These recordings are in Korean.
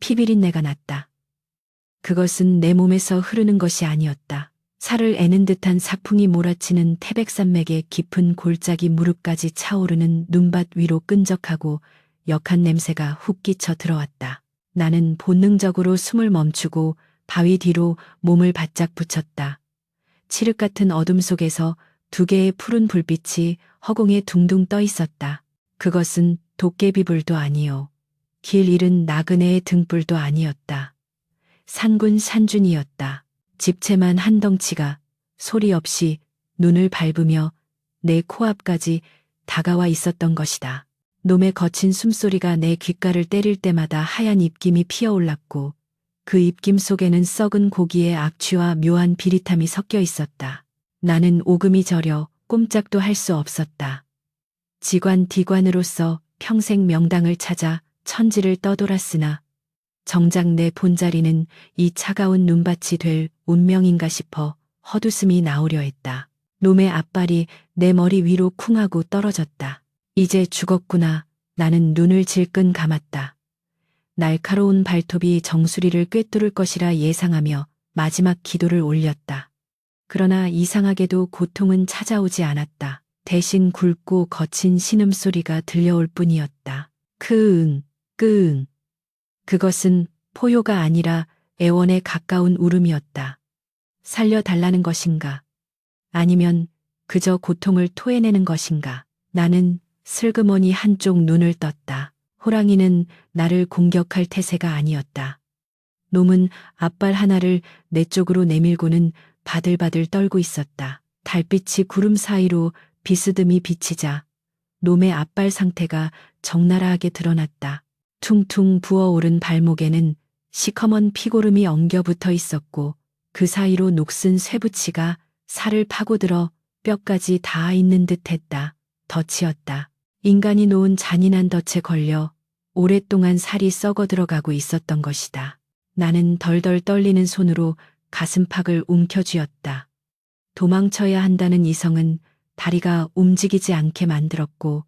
피비린내가 났다. 그것은 내 몸에서 흐르는 것이 아니었다. 살을 애는 듯한 사풍이 몰아치는 태백산맥의 깊은 골짜기 무릎까지 차오르는 눈밭 위로 끈적하고 역한 냄새가 훅 끼쳐 들어왔다. 나는 본능적으로 숨을 멈추고 바위 뒤로 몸을 바짝 붙였다. 칠흑 같은 어둠 속에서 두 개의 푸른 불빛이 허공에 둥둥 떠 있었다. 그것은 도깨비불도 아니요. 길 잃은 나그네의 등불도 아니었다. 산군 산준이었다. 집채만 한 덩치가 소리 없이 눈을 밟으며 내 코앞까지 다가와 있었던 것이다. 놈의 거친 숨소리가 내 귓가를 때릴 때마다 하얀 입김이 피어올랐고 그 입김 속에는 썩은 고기의 악취와 묘한 비릿함이 섞여 있었다. 나는 오금이 저려 꼼짝도 할 수 없었다. 지관디관으로서 평생 명당을 찾아 천지를 떠돌았으나 정작 내 본자리는 이 차가운 눈밭이 될 운명인가 싶어 헛웃음이 나오려 했다. 놈의 앞발이 내 머리 위로 쿵하고 떨어졌다. 이제 죽었구나. 나는 눈을 질끈 감았다. 날카로운 발톱이 정수리를 꿰뚫을 것이라 예상하며 마지막 기도를 올렸다. 그러나 이상하게도 고통은 찾아오지 않았다. 대신 굵고 거친 신음소리가 들려올 뿐이었다. 크응, 끄응. 그것은 포효가 아니라 애원에 가까운 울음이었다. 살려달라는 것인가? 아니면 그저 고통을 토해내는 것인가? 나는 슬그머니 한쪽 눈을 떴다. 호랑이는 나를 공격할 태세가 아니었다. 놈은 앞발 하나를 내 쪽으로 내밀고는 바들바들 떨고 있었다. 달빛이 구름 사이로 비스듬히 비치자 놈의 앞발 상태가 적나라하게 드러났다. 퉁퉁 부어오른 발목에는 시커먼 피고름이 엉겨붙어 있었고 그 사이로 녹슨 쇠붙이가 살을 파고들어 뼈까지 닿아 있는 듯했다. 덫이었다. 인간이 놓은 잔인한 덫에 걸려 오랫동안 살이 썩어 들어가고 있었던 것이다. 나는 덜덜 떨리는 손으로 가슴팍을 움켜쥐었다. 도망쳐야 한다는 이성은 다리가 움직이지 않게 만들었고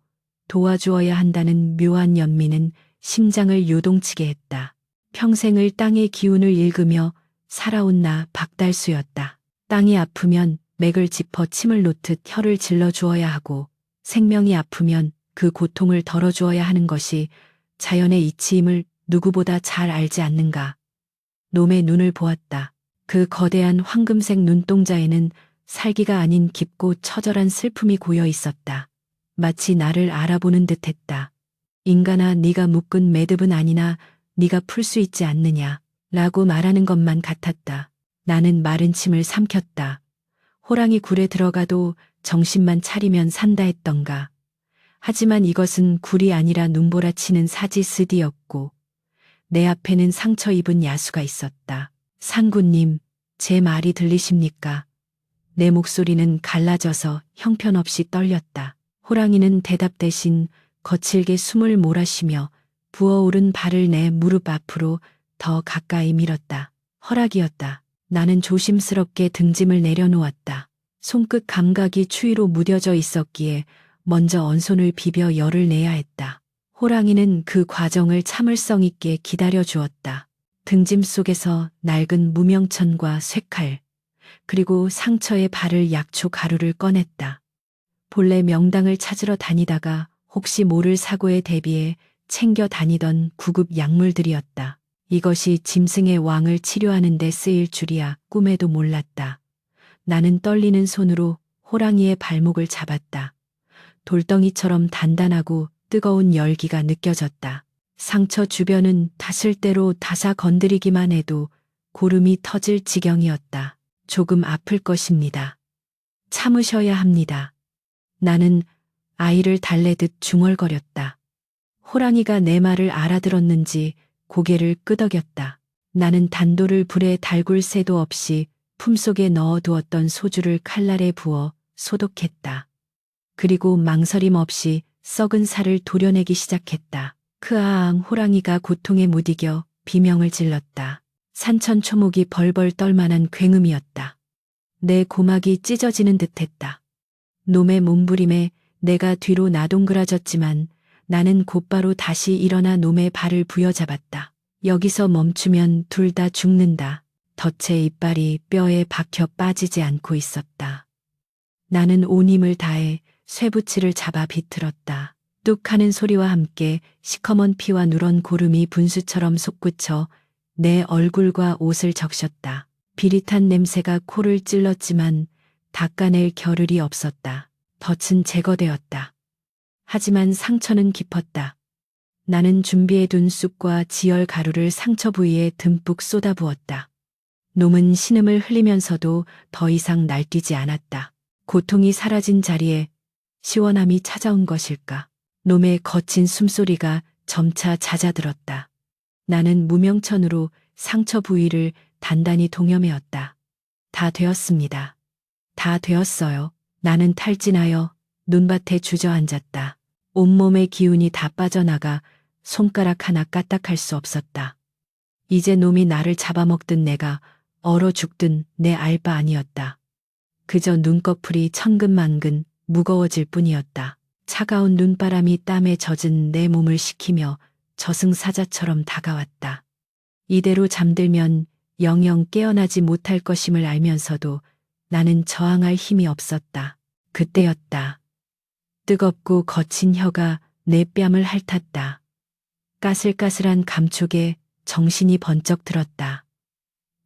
도와주어야 한다는 묘한 연민은 심장을 요동치게 했다. 평생을 땅의 기운을 읽으며 살아온 나 박달수였다. 땅이 아프면 맥을 짚어 침을 놓듯 혀를 질러 주어야 하고 생명이 아프면 그 고통을 덜어주어야 하는 것이 자연의 이치임을 누구보다 잘 알지 않는가. 놈의 눈을 보았다. 그 거대한 황금색 눈동자에는 살기가 아닌 깊고 처절한 슬픔이 고여 있었다. 마치 나를 알아보는 듯했다. 인간아, 네가 묶은 매듭은 아니나 네가 풀 수 있지 않느냐 라고 말하는 것만 같았다. 나는 마른 침을 삼켰다. 호랑이 굴에 들어가도 정신만 차리면 산다 했던가. 하지만 이것은 굴이 아니라 눈보라치는 사지스디였고 내 앞에는 상처 입은 야수가 있었다. 상구님, 제 말이 들리십니까? 내 목소리는 갈라져서 형편없이 떨렸다. 호랑이는 대답 대신 거칠게 숨을 몰아쉬며 부어오른 발을 내 무릎 앞으로 더 가까이 밀었다. 허락이었다. 나는 조심스럽게 등짐을 내려놓았다. 손끝 감각이 추위로 무뎌져 있었기에 먼저 언손을 비벼 열을 내야 했다. 호랑이는 그 과정을 참을성 있게 기다려 주었다. 등짐 속에서 낡은 무명천과 쇠칼, 그리고 상처에 바를 약초 가루를 꺼냈다. 본래 명당을 찾으러 다니다가 혹시 모를 사고에 대비해 챙겨 다니던 구급 약물들이었다. 이것이 짐승의 왕을 치료하는 데 쓰일 줄이야 꿈에도 몰랐다. 나는 떨리는 손으로 호랑이의 발목을 잡았다. 돌덩이처럼 단단하고 뜨거운 열기가 느껴졌다. 상처 주변은 닿을 대로 다사 건드리기만 해도 고름이 터질 지경이었다. 조금 아플 것입니다. 참으셔야 합니다. 나는 아이를 달래듯 중얼거렸다. 호랑이가 내 말을 알아들었는지 고개를 끄덕였다. 나는 단도를 불에 달굴 새도 없이 품속에 넣어두었던 소주를 칼날에 부어 소독했다. 그리고 망설임 없이 썩은 살을 도려내기 시작했다. 크아앙. 호랑이가 고통에 못 이겨 비명을 질렀다. 산천초목이 벌벌 떨만한 굉음이었다. 내 고막이 찢어지는 듯했다. 놈의 몸부림에 내가 뒤로 나동그라졌지만 나는 곧바로 다시 일어나 놈의 발을 부여잡았다. 여기서 멈추면 둘 다 죽는다. 덫의 이빨이 뼈에 박혀 빠지지 않고 있었다. 나는 온 힘을 다해 쇠붙이를 잡아 비틀었다. 뚝 하는 소리와 함께 시커먼 피와 누런 고름이 분수처럼 솟구쳐 내 얼굴과 옷을 적셨다. 비릿한 냄새가 코를 찔렀지만 닦아낼 겨를이 없었다. 덫은 제거되었다. 하지만 상처는 깊었다. 나는 준비해둔 쑥과 지열 가루를 상처 부위에 듬뿍 쏟아부었다. 놈은 신음을 흘리면서도 더 이상 날뛰지 않았다. 고통이 사라진 자리에 시원함이 찾아온 것일까? 놈의 거친 숨소리가 점차 잦아들었다. 나는 무명천으로 상처 부위를 단단히 동여매었다. 다 되었습니다. 다 되었어요. 나는 탈진하여 눈밭에 주저앉았다. 온몸의 기운이 다 빠져나가 손가락 하나 까딱할 수 없었다. 이제 놈이 나를 잡아먹든 내가 얼어 죽든 내 알 바 아니었다. 그저 눈꺼풀이 천근만근 무거워질 뿐이었다. 차가운 눈바람이 땀에 젖은 내 몸을 식히며 저승사자처럼 다가왔다. 이대로 잠들면 영영 깨어나지 못할 것임을 알면서도 나는 저항할 힘이 없었다. 그때였다. 뜨겁고 거친 혀가 내 뺨을 핥았다. 까슬까슬한 감촉에 정신이 번쩍 들었다.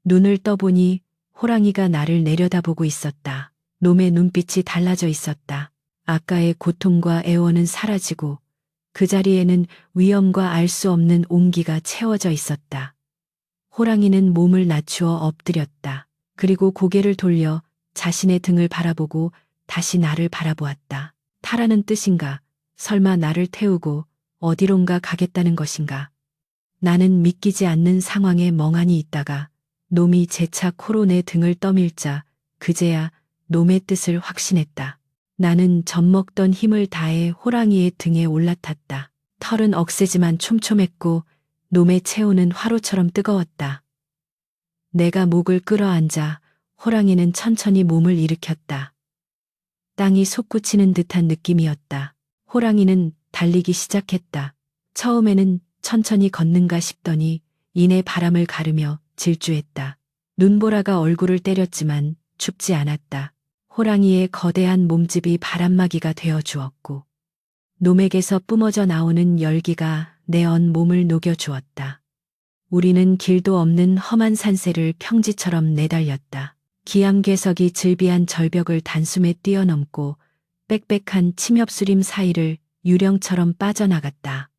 눈을 떠보니 호랑이가 나를 내려다보고 있었다. 놈의 눈빛이 달라져 있었다. 아까의 고통과 애원은 사라지고 그 자리에는 위험과 알 수 없는 온기가 채워져 있었다. 호랑이는 몸을 낮추어 엎드렸다. 그리고 고개를 돌려 자신의 등을 바라보고 다시 나를 바라보았다. 타라는 뜻인가? 설마 나를 태우고 어디론가 가겠다는 것인가? 나는 믿기지 않는 상황에 멍하니 있다가 놈이 재차 코로 내 등을 떠밀자 그제야 놈의 뜻을 확신했다. 나는 젖먹던 힘을 다해 호랑이의 등에 올라탔다. 털은 억세지만 촘촘했고 놈의 체온은 화로처럼 뜨거웠다. 내가 목을 끌어안자 호랑이는 천천히 몸을 일으켰다. 땅이 솟구치는 듯한 느낌이었다. 호랑이는 달리기 시작했다. 처음에는 천천히 걷는가 싶더니 이내 바람을 가르며 질주했다. 눈보라가 얼굴을 때렸지만 춥지 않았다. 호랑이의 거대한 몸집이 바람막이가 되어 주었고 놈에게서 뿜어져 나오는 열기가 내 온 몸을 녹여주었다. 우리는 길도 없는 험한 산세를 평지처럼 내달렸다. 기암괴석이 즐비한 절벽을 단숨에 뛰어넘고 빽빽한 침엽수림 사이를 유령처럼 빠져나갔다.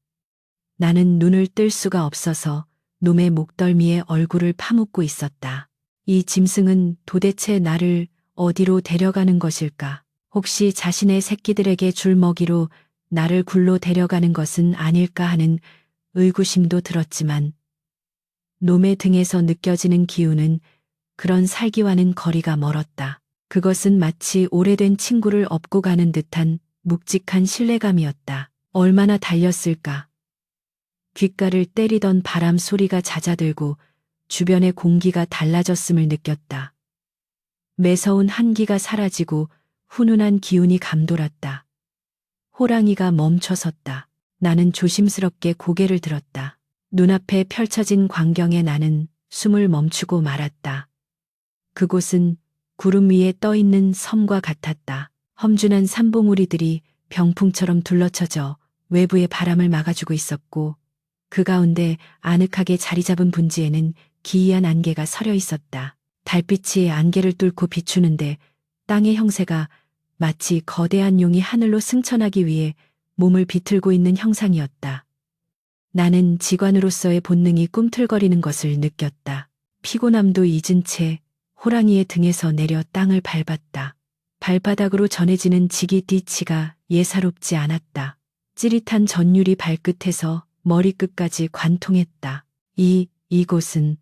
나는 눈을 뜰 수가 없어서 놈의 목덜미에 얼굴을 파묻고 있었다. 이 짐승은 도대체 나를 어디로 데려가는 것일까? 혹시 자신의 새끼들에게 줄 먹이로 나를 굴로 데려가는 것은 아닐까 하는 의구심도 들었지만 놈의 등에서 느껴지는 기운은 그런 살기와는 거리가 멀었다. 그것은 마치 오래된 친구를 업고 가는 듯한 묵직한 신뢰감이었다. 얼마나 달렸을까? 귓가를 때리던 바람 소리가 잦아들고 주변의 공기가 달라졌음을 느꼈다. 매서운 한기가 사라지고 훈훈한 기운이 감돌았다. 호랑이가 멈춰섰다. 나는 조심스럽게 고개를 들었다. 눈앞에 펼쳐진 광경에 나는 숨을 멈추고 말았다. 그곳은 구름 위에 떠있는 섬과 같았다. 험준한 산봉우리들이 병풍처럼 둘러쳐져 외부의 바람을 막아주고 있었고 그 가운데 아늑하게 자리 잡은 분지에는 기이한 안개가 서려 있었다. 달빛이 안개를 뚫고 비추는데 땅의 형세가 마치 거대한 용이 하늘로 승천하기 위해 몸을 비틀고 있는 형상이었다. 나는 직관으로서의 본능이 꿈틀거리는 것을 느꼈다. 피곤함도 잊은 채 호랑이의 등에서 내려 땅을 밟았다. 발바닥으로 전해지는 지기띠치가 예사롭지 않았다. 찌릿한 전율이 발끝에서 머리끝까지 관통했다. 이곳은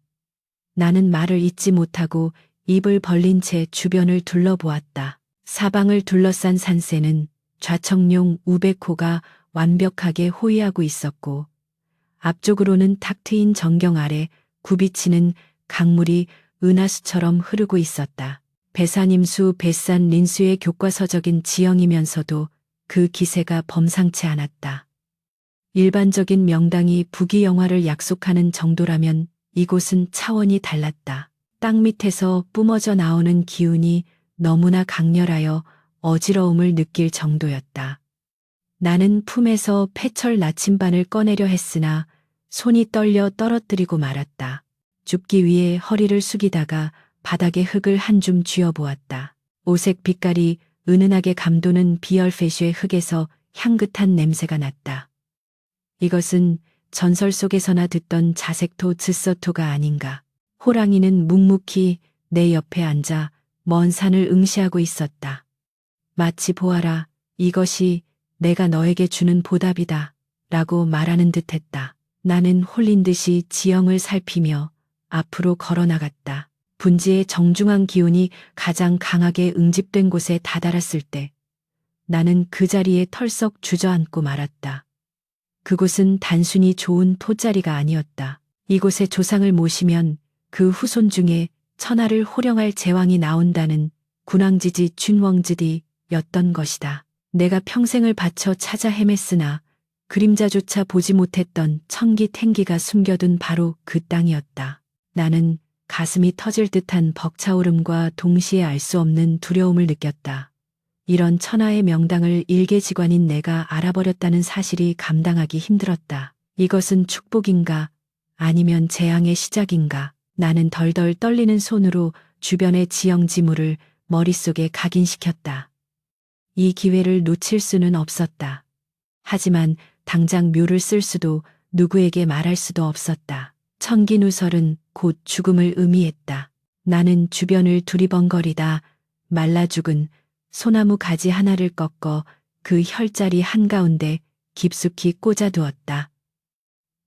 나는 말을 잇지 못하고 입을 벌린 채 주변을 둘러보았다. 사방을 둘러싼 산세는 좌청룡 우백호가 완벽하게 호위하고 있었고 앞쪽으로는 탁 트인 전경 아래 굽이치는 강물이 은하수처럼 흐르고 있었다. 배산임수 뱃산 린수의 교과서적인 지형이면서도 그 기세가 범상치 않았다. 일반적인 명당이 부귀영화를 약속하는 정도라면 이곳은 차원이 달랐다. 땅 밑에서 뿜어져 나오는 기운이 너무나 강렬하여 어지러움을 느낄 정도였다. 나는 품에서 패철 나침반을 꺼내려 했으나 손이 떨려 떨어뜨리고 말았다. 줍기 위해 허리를 숙이다가 바닥에 흙을 한 줌 쥐어보았다. 오색 빛깔이 은은하게 감도는 비얼페쉬의 흙에서 향긋한 냄새가 났다. 이것은 전설 속에서나 듣던 자색토 즈서토가 아닌가. 호랑이는 묵묵히 내 옆에 앉아 먼 산을 응시하고 있었다. 마치 보아라, 이것이 내가 너에게 주는 보답이다 라고 말하는 듯했다. 나는 홀린 듯이 지형을 살피며 앞으로 걸어나갔다. 분지의 정중한 기운이 가장 강하게 응집된 곳에 다다랐을 때 나는 그 자리에 털썩 주저앉고 말았다. 그곳은 단순히 좋은 토자리가 아니었다. 이곳에 조상을 모시면 그 후손 중에 천하를 호령할 제왕이 나온다는 군왕지지 춘웡지디였던 것이다. 내가 평생을 바쳐 찾아 헤맸으나 그림자조차 보지 못했던 청기탱기가 숨겨둔 바로 그 땅이었다. 나는 가슴이 터질 듯한 벅차오름과 동시에 알 수 없는 두려움을 느꼈다. 이런 천하의 명당을 일개지관인 내가 알아버렸다는 사실이 감당하기 힘들었다. 이것은 축복인가 아니면 재앙의 시작인가. 나는 덜덜 떨리는 손으로 주변의 지형지물을 머릿속에 각인시켰다. 이 기회를 놓칠 수는 없었다. 하지만 당장 묘를 쓸 수도 누구에게 말할 수도 없었다. 천기누설은 곧 죽음을 의미했다. 나는 주변을 두리번거리다 말라 죽은 소나무 가지 하나를 꺾어 그 혈자리 한가운데 깊숙이 꽂아두었다.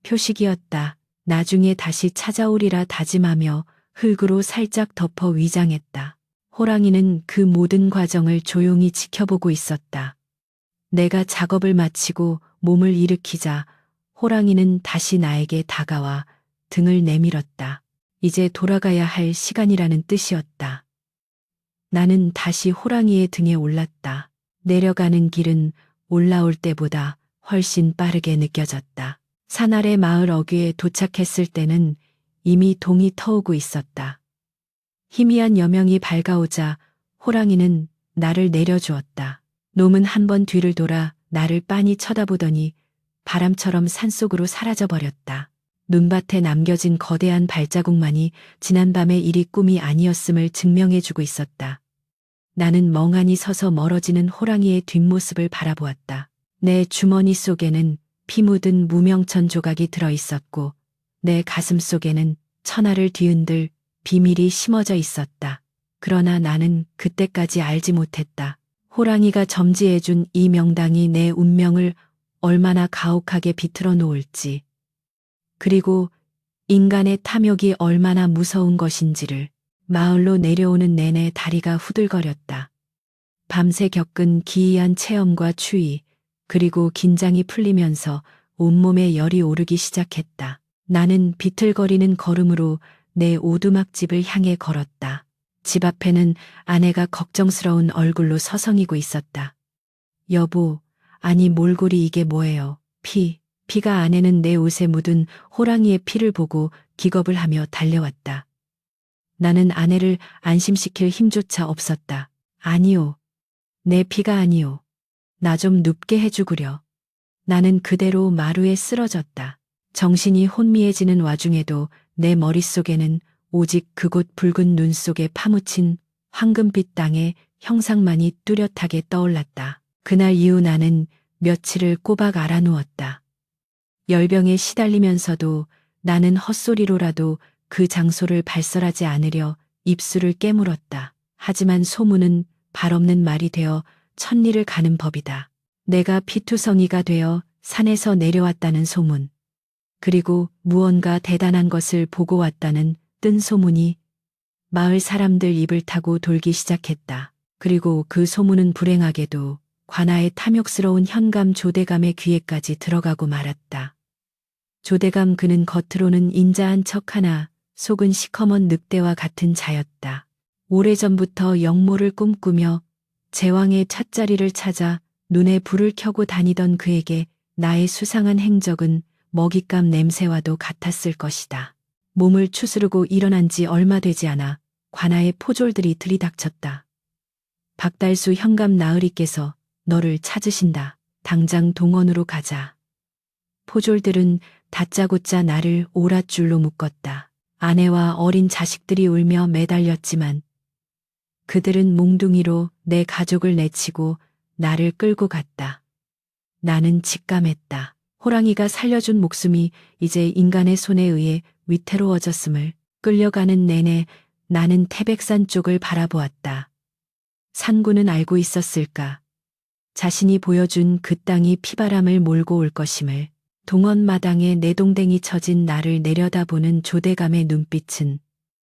표식이었다. 나중에 다시 찾아오리라 다짐하며 흙으로 살짝 덮어 위장했다. 호랑이는 그 모든 과정을 조용히 지켜보고 있었다. 내가 작업을 마치고 몸을 일으키자 호랑이는 다시 나에게 다가와 등을 내밀었다. 이제 돌아가야 할 시간이라는 뜻이었다. 나는 다시 호랑이의 등에 올랐다. 내려가는 길은 올라올 때보다 훨씬 빠르게 느껴졌다. 산 아래 마을 어귀에 도착했을 때는 이미 동이 터오고 있었다. 희미한 여명이 밝아오자 호랑이는 나를 내려주었다. 놈은 한 번 뒤를 돌아 나를 빤히 쳐다보더니 바람처럼 산속으로 사라져버렸다. 눈밭에 남겨진 거대한 발자국만이 지난밤의 일이 꿈이 아니었음을 증명해주고 있었다. 나는 멍하니 서서 멀어지는 호랑이의 뒷모습을 바라보았다. 내 주머니 속에는 피 묻은 무명천 조각이 들어있었고 내 가슴 속에는 천하를 뒤흔들 비밀이 심어져 있었다. 그러나 나는 그때까지 알지 못했다. 호랑이가 점지해준 이 명당이 내 운명을 얼마나 가혹하게 비틀어 놓을지, 그리고 인간의 탐욕이 얼마나 무서운 것인지를. 마을로 내려오는 내내 다리가 후들거렸다. 밤새 겪은 기이한 체험과 추위, 그리고 긴장이 풀리면서 온몸에 열이 오르기 시작했다. 나는 비틀거리는 걸음으로 내 오두막집을 향해 걸었다. 집 앞에는 아내가 걱정스러운 얼굴로 서성이고 있었다. 여보, 아니 몰골이 이게 뭐예요? 피가. 아내는 내 옷에 묻은 호랑이의 피를 보고 기겁을 하며 달려왔다. 나는 아내를 안심시킬 힘조차 없었다. 아니요. 내 피가 아니요. 나 좀 눕게 해주구려. 나는 그대로 마루에 쓰러졌다. 정신이 혼미해지는 와중에도 내 머릿속에는 오직 그곳 붉은 눈 속에 파묻힌 황금빛 땅의 형상만이 뚜렷하게 떠올랐다. 그날 이후 나는 며칠을 꼬박 알아누웠다. 열병에 시달리면서도 나는 헛소리로라도 그 장소를 발설하지 않으려 입술을 깨물었다. 하지만 소문은 발없는 말이 되어 천리를 가는 법이다. 내가 피투성이가 되어 산에서 내려왔다는 소문, 그리고 무언가 대단한 것을 보고 왔다는 뜬 소문이 마을 사람들 입을 타고 돌기 시작했다. 그리고 그 소문은 불행하게도 관아의 탐욕스러운 현감 조대감의 귀에까지 들어가고 말았다. 조대감, 그는 겉으로는 인자한 척하나 속은 시커먼 늑대와 같은 자였다. 오래전부터 영모를 꿈꾸며 제왕의 찻자리를 찾아 눈에 불을 켜고 다니던 그에게 나의 수상한 행적은 먹잇감 냄새와도 같았을 것이다. 몸을 추스르고 일어난 지 얼마 되지 않아 관아의 포졸들이 들이닥쳤다. 박달수 현감 나으리께서 너를 찾으신다. 당장 동원으로 가자. 포졸들은 다짜고짜 나를 오랏줄로 묶었다. 아내와 어린 자식들이 울며 매달렸지만 그들은 몽둥이로 내 가족을 내치고 나를 끌고 갔다. 나는 직감했다. 호랑이가 살려준 목숨이 이제 인간의 손에 의해 위태로워졌음을. 끌려가는 내내 나는 태백산 쪽을 바라보았다. 산군은 알고 있었을까? 자신이 보여준 그 땅이 피바람을 몰고 올 것임을. 동원마당에 내동댕이 쳐진 나를 내려다보는 조대감의 눈빛은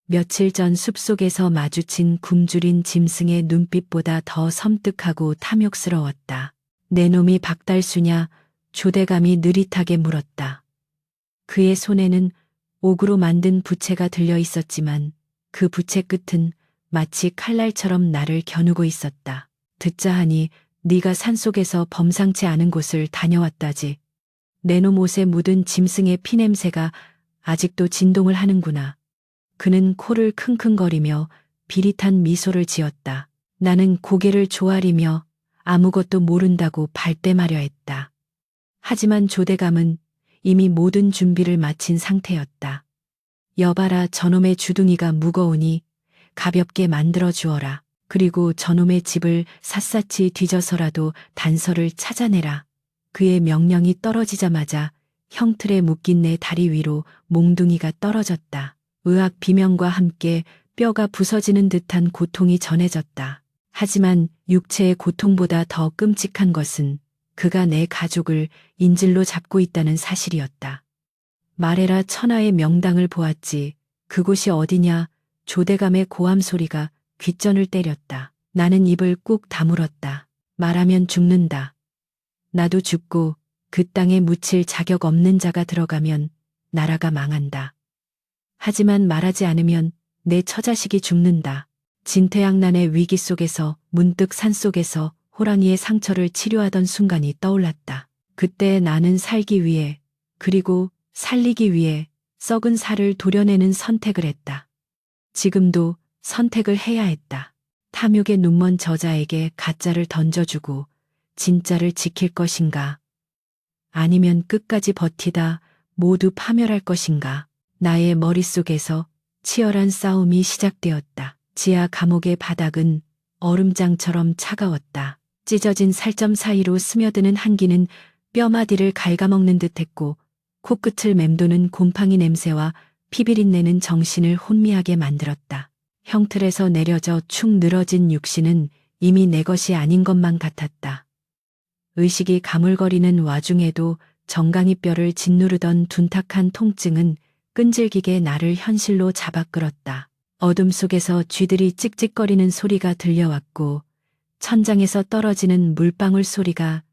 며칠 전 숲속에서 마주친 굶주린 짐승의 눈빛보다 더 섬뜩하고 탐욕스러웠다. 내 놈이 박달수냐? 조대감이 느릿하게 물었다. 그의 손에는 옥으로 만든 부채가 들려 있었지만 그 부채 끝은 마치 칼날처럼 나를 겨누고 있었다. 듣자 하니 네가 산속에서 범상치 않은 곳을 다녀왔다지. 내 놈 옷에 묻은 짐승의 피냄새가 아직도 진동을 하는구나. 그는 코를 킁킁거리며 비릿한 미소를 지었다. 나는 고개를 조아리며 아무것도 모른다고 발뺌하려 했다. 하지만 조대감은 이미 모든 준비를 마친 상태였다. 여봐라, 저놈의 주둥이가 무거우니 가볍게 만들어 주어라. 그리고 저놈의 집을 샅샅이 뒤져서라도 단서를 찾아내라. 그의 명령이 떨어지자마자 형틀에 묶인 내 다리 위로 몽둥이가 떨어졌다. 의학 비명과 함께 뼈가 부서지는 듯한 고통이 전해졌다. 하지만 육체의 고통보다 더 끔찍한 것은 그가 내 가족을 인질로 잡고 있다는 사실이었다. 말해라, 천하의 명당을 보았지. 그곳이 어디냐? 조대감의 고함 소리가 귓전을 때렸다. 나는 입을 꾹 다물었다. 말하면 죽는다. 나도 죽고 그 땅에 묻힐 자격 없는 자가 들어가면 나라가 망한다. 하지만 말하지 않으면 내 처자식이 죽는다. 진퇴양난의 위기 속에서 문득 산속에서 호랑이의 상처를 치료하던 순간이 떠올랐다. 그때 나는 살기 위해, 그리고 살리기 위해 썩은 살을 도려내는 선택을 했다. 지금도 선택을 해야 했다. 탐욕의 눈먼 저자에게 가짜를 던져주고 진짜를 지킬 것인가? 아니면 끝까지 버티다 모두 파멸할 것인가? 나의 머릿속에서 치열한 싸움이 시작되었다. 지하 감옥의 바닥은 얼음장처럼 차가웠다. 찢어진 살점 사이로 스며드는 한기는 뼈마디를 갉아먹는 듯했고 코끝을 맴도는 곰팡이 냄새와 피비린내는 정신을 혼미하게 만들었다. 형틀에서 내려져 축 늘어진 육신은 이미 내 것이 아닌 것만 같았다. 의식이 가물거리는 와중에도 정강이 뼈를 짓누르던 둔탁한 통증은 끈질기게 나를 현실로 잡아끌었다. 어둠 속에서 쥐들이 찍찍거리는 소리가 들려왔고 천장에서 떨어지는 물방울 소리가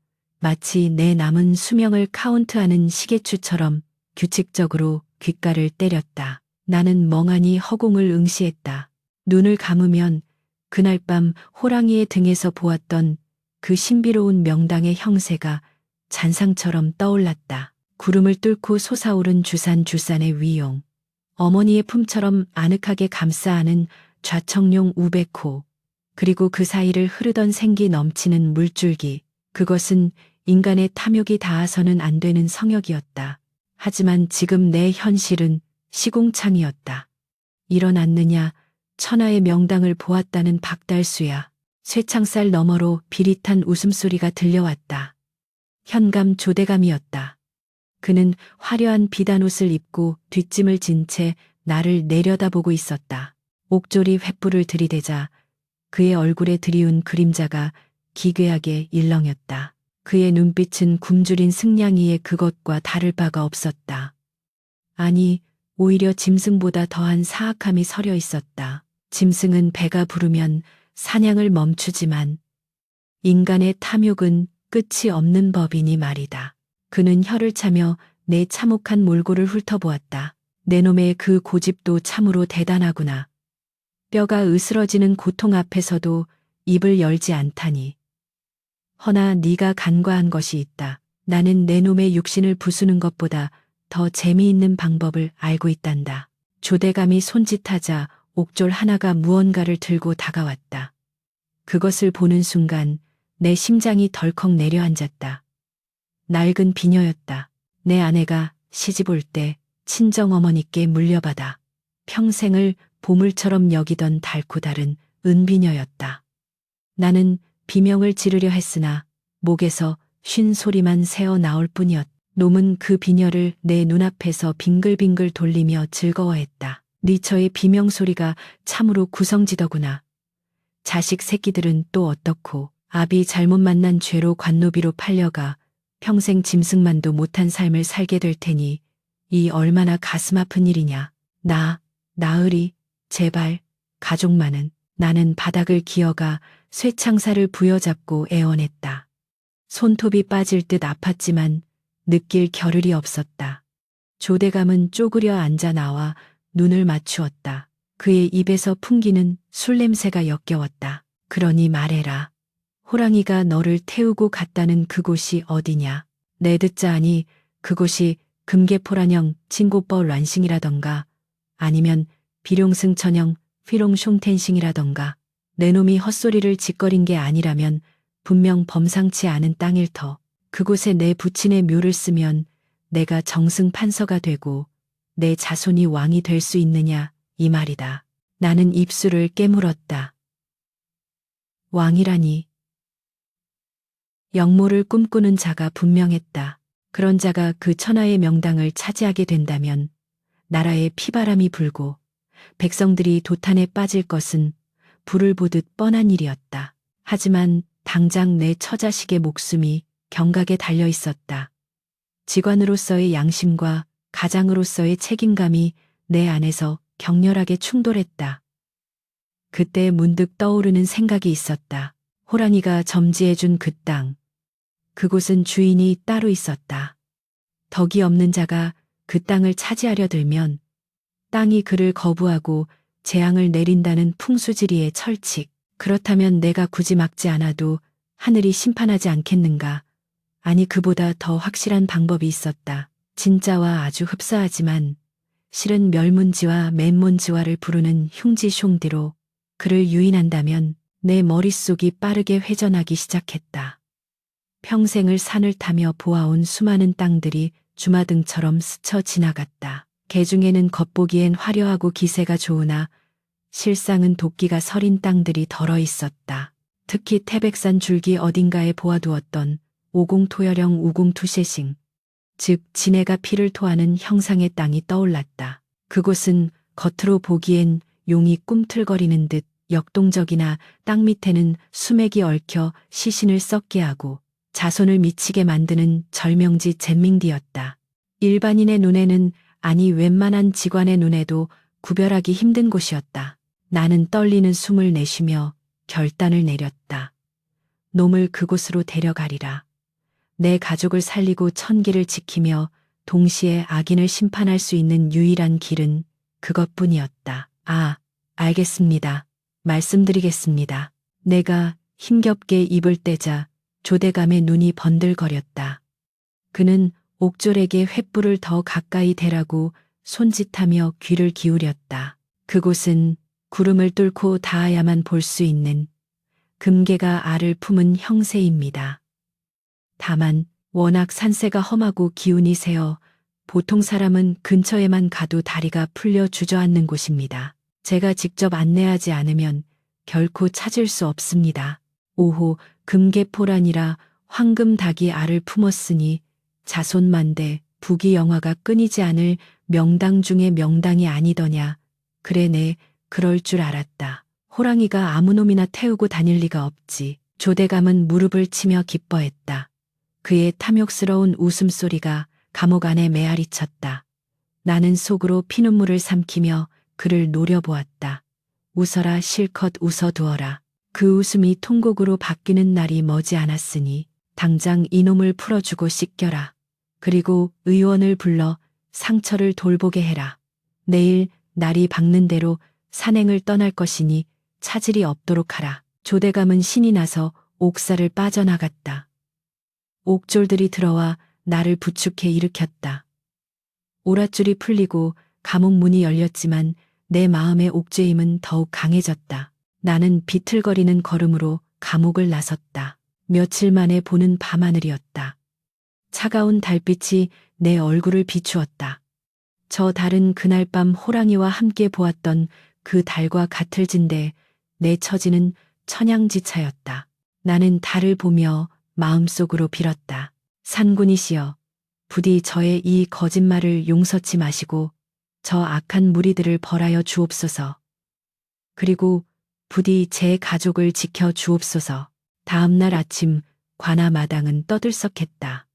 마치 내 남은 수명을 카운트하는 시계추처럼 규칙적으로 귓가를 때렸다. 나는 멍하니 허공을 응시했다. 눈을 감으면 그날 밤 호랑이의 등에서 보았던 그 신비로운 명당의 형세가 잔상처럼 떠올랐다. 구름을 뚫고 솟아오른 주산의 위용, 어머니의 품처럼 아늑하게 감싸 안은 좌청룡 우백호, 그리고 그 사이를 흐르던 생기 넘치는 물줄기. 그것은 인간의 탐욕이 닿아서는 안 되는 성역이었다. 하지만 지금 내 현실은 시궁창이었다. 일어났느냐? 천하의 명당을 보았다는 박달수야. 쇠창살 너머로 비릿한 웃음소리가 들려왔다. 현감 조대감이었다. 그는 화려한 비단옷을 입고 뒷짐을 진 채 나를 내려다보고 있었다. 옥조리 횃불을 들이대자 그의 얼굴에 드리운 그림자가 기괴하게 일렁였다. 그의 눈빛은 굶주린 승냥이의 그것과 다를 바가 없었다. 아니, 오히려 짐승보다 더한 사악함이 서려 있었다. 짐승은 배가 부르면 사냥을 멈추지만 인간의 탐욕은 끝이 없는 법이니 말이다. 그는 혀를 차며 내 참혹한 몰골을 훑어보았다. 내 놈의 그 고집도 참으로 대단하구나. 뼈가 으스러지는 고통 앞에서도 입을 열지 않다니. 허나 네가 간과한 것이 있다. 나는 내 놈의 육신을 부수는 것보다 더 재미있는 방법을 알고 있단다. 조대감이 손짓하자 옥졸 하나가 무언가를 들고 다가왔다. 그것을 보는 순간 내 심장이 덜컥 내려앉았다. 낡은 비녀였다. 내 아내가 시집 올 때 친정어머니께 물려받아 평생을 보물처럼 여기던 달고 다른 은비녀였다. 나는 비명을 지르려 했으나 목에서 쉰 소리만 새어 나올 뿐이었다. 놈은 그 비녀를 내 눈앞에서 빙글빙글 돌리며 즐거워했다. 니처의 비명 소리가 참으로 구성지더구나. 자식 새끼들은 또 어떻고, 아비 잘못 만난 죄로 관노비로 팔려가 평생 짐승만도 못한 삶을 살게 될 테니 이 얼마나 가슴 아픈 일이냐. 나으리, 제발, 가족만은. 나는 바닥을 기어가 쇠창살을 부여잡고 애원했다. 손톱이 빠질 듯 아팠지만 느낄 겨를이 없었다. 조대감은 쪼그려 앉아 나와 눈을 맞추었다. 그의 입에서 풍기는 술 냄새가 역겨웠다. 그러니 말해라. 호랑이가 너를 태우고 갔다는 그곳이 어디냐? 내 듣자 하니 그곳이 금계포란형 칭고뻐 란싱이라던가 아니면 비룡승천형 휘롱숑텐싱이라던가 내 놈이 헛소리를 짓거린 게 아니라면 분명 범상치 않은 땅일 터. 그곳에 내 부친의 묘를 쓰면 내가 정승 판서가 되고 내 자손이 왕이 될 수 있느냐 이 말이다. 나는 입술을 깨물었다. 왕이라니. 영모를 꿈꾸는 자가 분명했다. 그런 자가 그 천하의 명당을 차지하게 된다면 나라에 피바람이 불고 백성들이 도탄에 빠질 것은 불을 보듯 뻔한 일이었다. 하지만 당장 내 처자식의 목숨이 경각에 달려 있었다. 직관으로서의 양심과 가장으로서의 책임감이 내 안에서 격렬하게 충돌했다. 그때 문득 떠오르는 생각이 있었다. 호랑이가 점지해준 그 땅. 그곳은 주인이 따로 있었다. 덕이 없는 자가 그 땅을 차지하려 들면 땅이 그를 거부하고 재앙을 내린다는 풍수지리의 철칙. 그렇다면 내가 굳이 막지 않아도 하늘이 심판하지 않겠는가? 아니 그보다 더 확실한 방법이 있었다. 진짜와 아주 흡사하지만 실은 멸문지와 맨몬지와를 부르는 흉지숑디로 그를 유인한다면 내 머릿속이 빠르게 회전하기 시작했다. 평생을 산을 타며 보아온 수많은 땅들이 주마등처럼 스쳐 지나갔다. 개중에는 겉보기엔 화려하고 기세가 좋으나 실상은 도끼가 서린 땅들이 덜어 있었다. 특히 태백산 줄기 어딘가에 보아두었던 오공토여령 우공투셰싱, 즉 진해가 피를 토하는 형상의 땅이 떠올랐다. 그곳은 겉으로 보기엔 용이 꿈틀거리는 듯 역동적이나 땅 밑에는 수맥이 얽혀 시신을 썩게 하고 자손을 미치게 만드는 절명지 잼밍디였다. 일반인의 눈에는 아니 웬만한 직관의 눈에도 구별하기 힘든 곳이었다. 나는 떨리는 숨을 내쉬며 결단을 내렸다. 놈을 그곳으로 데려가리라. 내 가족을 살리고 천기를 지키며 동시에 악인을 심판할 수 있는 유일한 길은 그것뿐이었다. 아, 알겠습니다. 말씀드리겠습니다. 내가 힘겹게 입을 떼자 조대감의 눈이 번들거렸다. 그는 옥졸에게 횃불을 더 가까이 대라고 손짓하며 귀를 기울였다. 그곳은 구름을 뚫고 닿아야만 볼 수 있는 금계가 알을 품은 형세입니다. 다만 워낙 산세가 험하고 기운이 세어 보통 사람은 근처에만 가도 다리가 풀려 주저앉는 곳입니다. 제가 직접 안내하지 않으면 결코 찾을 수 없습니다. 오호 금계포란이라 황금닭이 알을 품었으니 자손만대 부귀영화가 끊이지 않을 명당 중의 명당이 아니더냐. 그래 내 그럴 줄 알았다. 호랑이가 아무 놈이나 태우고 다닐 리가 없지. 조대감은 무릎을 치며 기뻐했다. 그의 탐욕스러운 웃음소리가 감옥 안에 메아리쳤다. 나는 속으로 피눈물을 삼키며 그를 노려보았다. 웃어라 실컷 웃어두어라. 그 웃음이 통곡으로 바뀌는 날이 머지않았으니 당장 이놈을 풀어주고 씻겨라. 그리고 의원을 불러 상처를 돌보게 해라. 내일 날이 밝는 대로 산행을 떠날 것이니 차질이 없도록 하라. 조대감은 신이 나서 옥사를 빠져나갔다. 옥졸들이 들어와 나를 부축해 일으켰다. 오랏줄이 풀리고 감옥 문이 열렸지만 내 마음의 옥죄임은 더욱 강해졌다. 나는 비틀거리는 걸음으로 감옥을 나섰다. 며칠 만에 보는 밤하늘이었다. 차가운 달빛이 내 얼굴을 비추었다. 저 달은 그날 밤 호랑이와 함께 보았던 그 달과 같을진데 내 처지는 천양지차였다. 나는 달을 보며 마음속으로 빌었다. 산군이시여, 부디 저의 이 거짓말을 용서치 마시고 저 악한 무리들을 벌하여 주옵소서. 그리고 부디 제 가족을 지켜 주옵소서. 다음 날 아침 관아 마당은 떠들썩했다.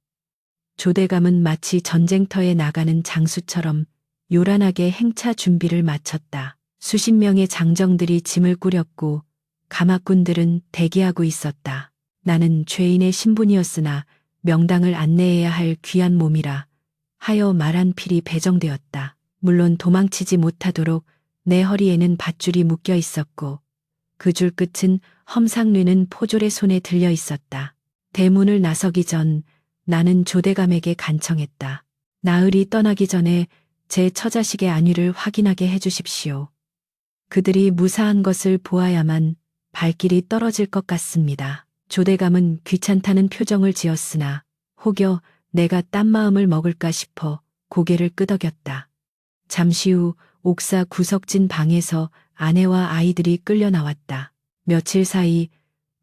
조대감은 마치 전쟁터에 나가는 장수처럼 요란하게 행차 준비를 마쳤다. 수십 명의 장정들이 짐을 꾸렸고 가마꾼들은 대기하고 있었다. 나는 죄인의 신분이었으나 명당을 안내해야 할 귀한 몸이라 하여 말한 필이 배정되었다. 물론 도망치지 못하도록 내 허리에는 밧줄이 묶여 있었고 그 줄 끝은 험상뉘는 포졸의 손에 들려 있었다. 대문을 나서기 전 나는 조대감에게 간청했다. 나으리 떠나기 전에 제 처자식의 안위를 확인하게 해주십시오. 그들이 무사한 것을 보아야만 발길이 떨어질 것 같습니다. 조대감은 귀찮다는 표정을 지었으나 혹여 내가 딴 마음을 먹을까 싶어 고개를 끄덕였다. 잠시 후 옥사 구석진 방에서 아내와 아이들이 끌려 나왔다. 며칠 사이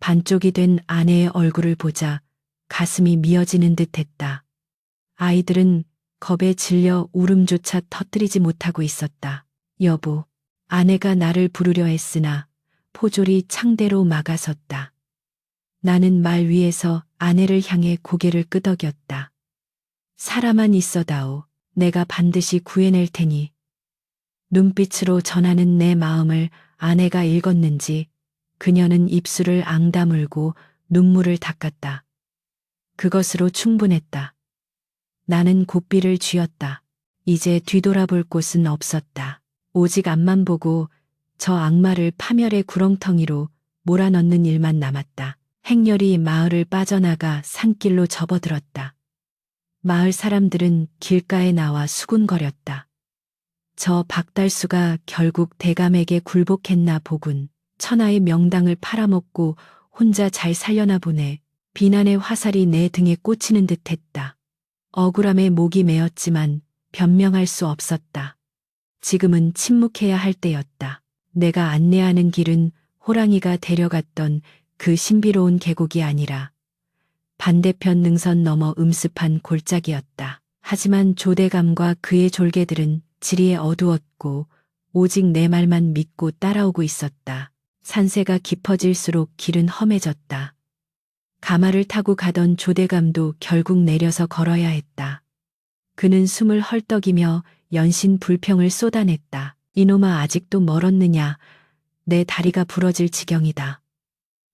반쪽이 된 아내의 얼굴을 보자 가슴이 미어지는 듯 했다. 아이들은 겁에 질려 울음조차 터뜨리지 못하고 있었다. 여보, 아내가 나를 부르려 했으나 포졸이 창대로 막아섰다. 나는 말 위에서 아내를 향해 고개를 끄덕였다. 살아만 있어다오. 내가 반드시 구해낼 테니. 눈빛으로 전하는 내 마음을 아내가 읽었는지 그녀는 입술을 앙다물고 눈물을 닦았다. 그것으로 충분했다. 나는 고삐를 쥐었다. 이제 뒤돌아볼 곳은 없었다. 오직 앞만 보고 저 악마를 파멸의 구렁텅이로 몰아넣는 일만 남았다. 행렬이 마을을 빠져나가 산길로 접어들었다. 마을 사람들은 길가에 나와 수군거렸다. 저 박달수가 결국 대감에게 굴복했나 보군. 천하의 명당을 팔아먹고 혼자 잘 살려나 보네. 비난의 화살이 내 등에 꽂히는 듯했다. 억울함에 목이 메었지만 변명할 수 없었다. 지금은 침묵해야 할 때였다. 내가 안내하는 길은 호랑이가 데려갔던 그 신비로운 계곡이 아니라 반대편 능선 너머 음습한 골짜기였다. 하지만 조대감과 그의 졸개들은 지리에 어두웠고 오직 내 말만 믿고 따라오고 있었다. 산세가 깊어질수록 길은 험해졌다. 가마를 타고 가던 조대감도 결국 내려서 걸어야 했다. 그는 숨을 헐떡이며 연신 불평을 쏟아냈다. 이놈아, 아직도 멀었느냐. 내 다리가 부러질 지경이다.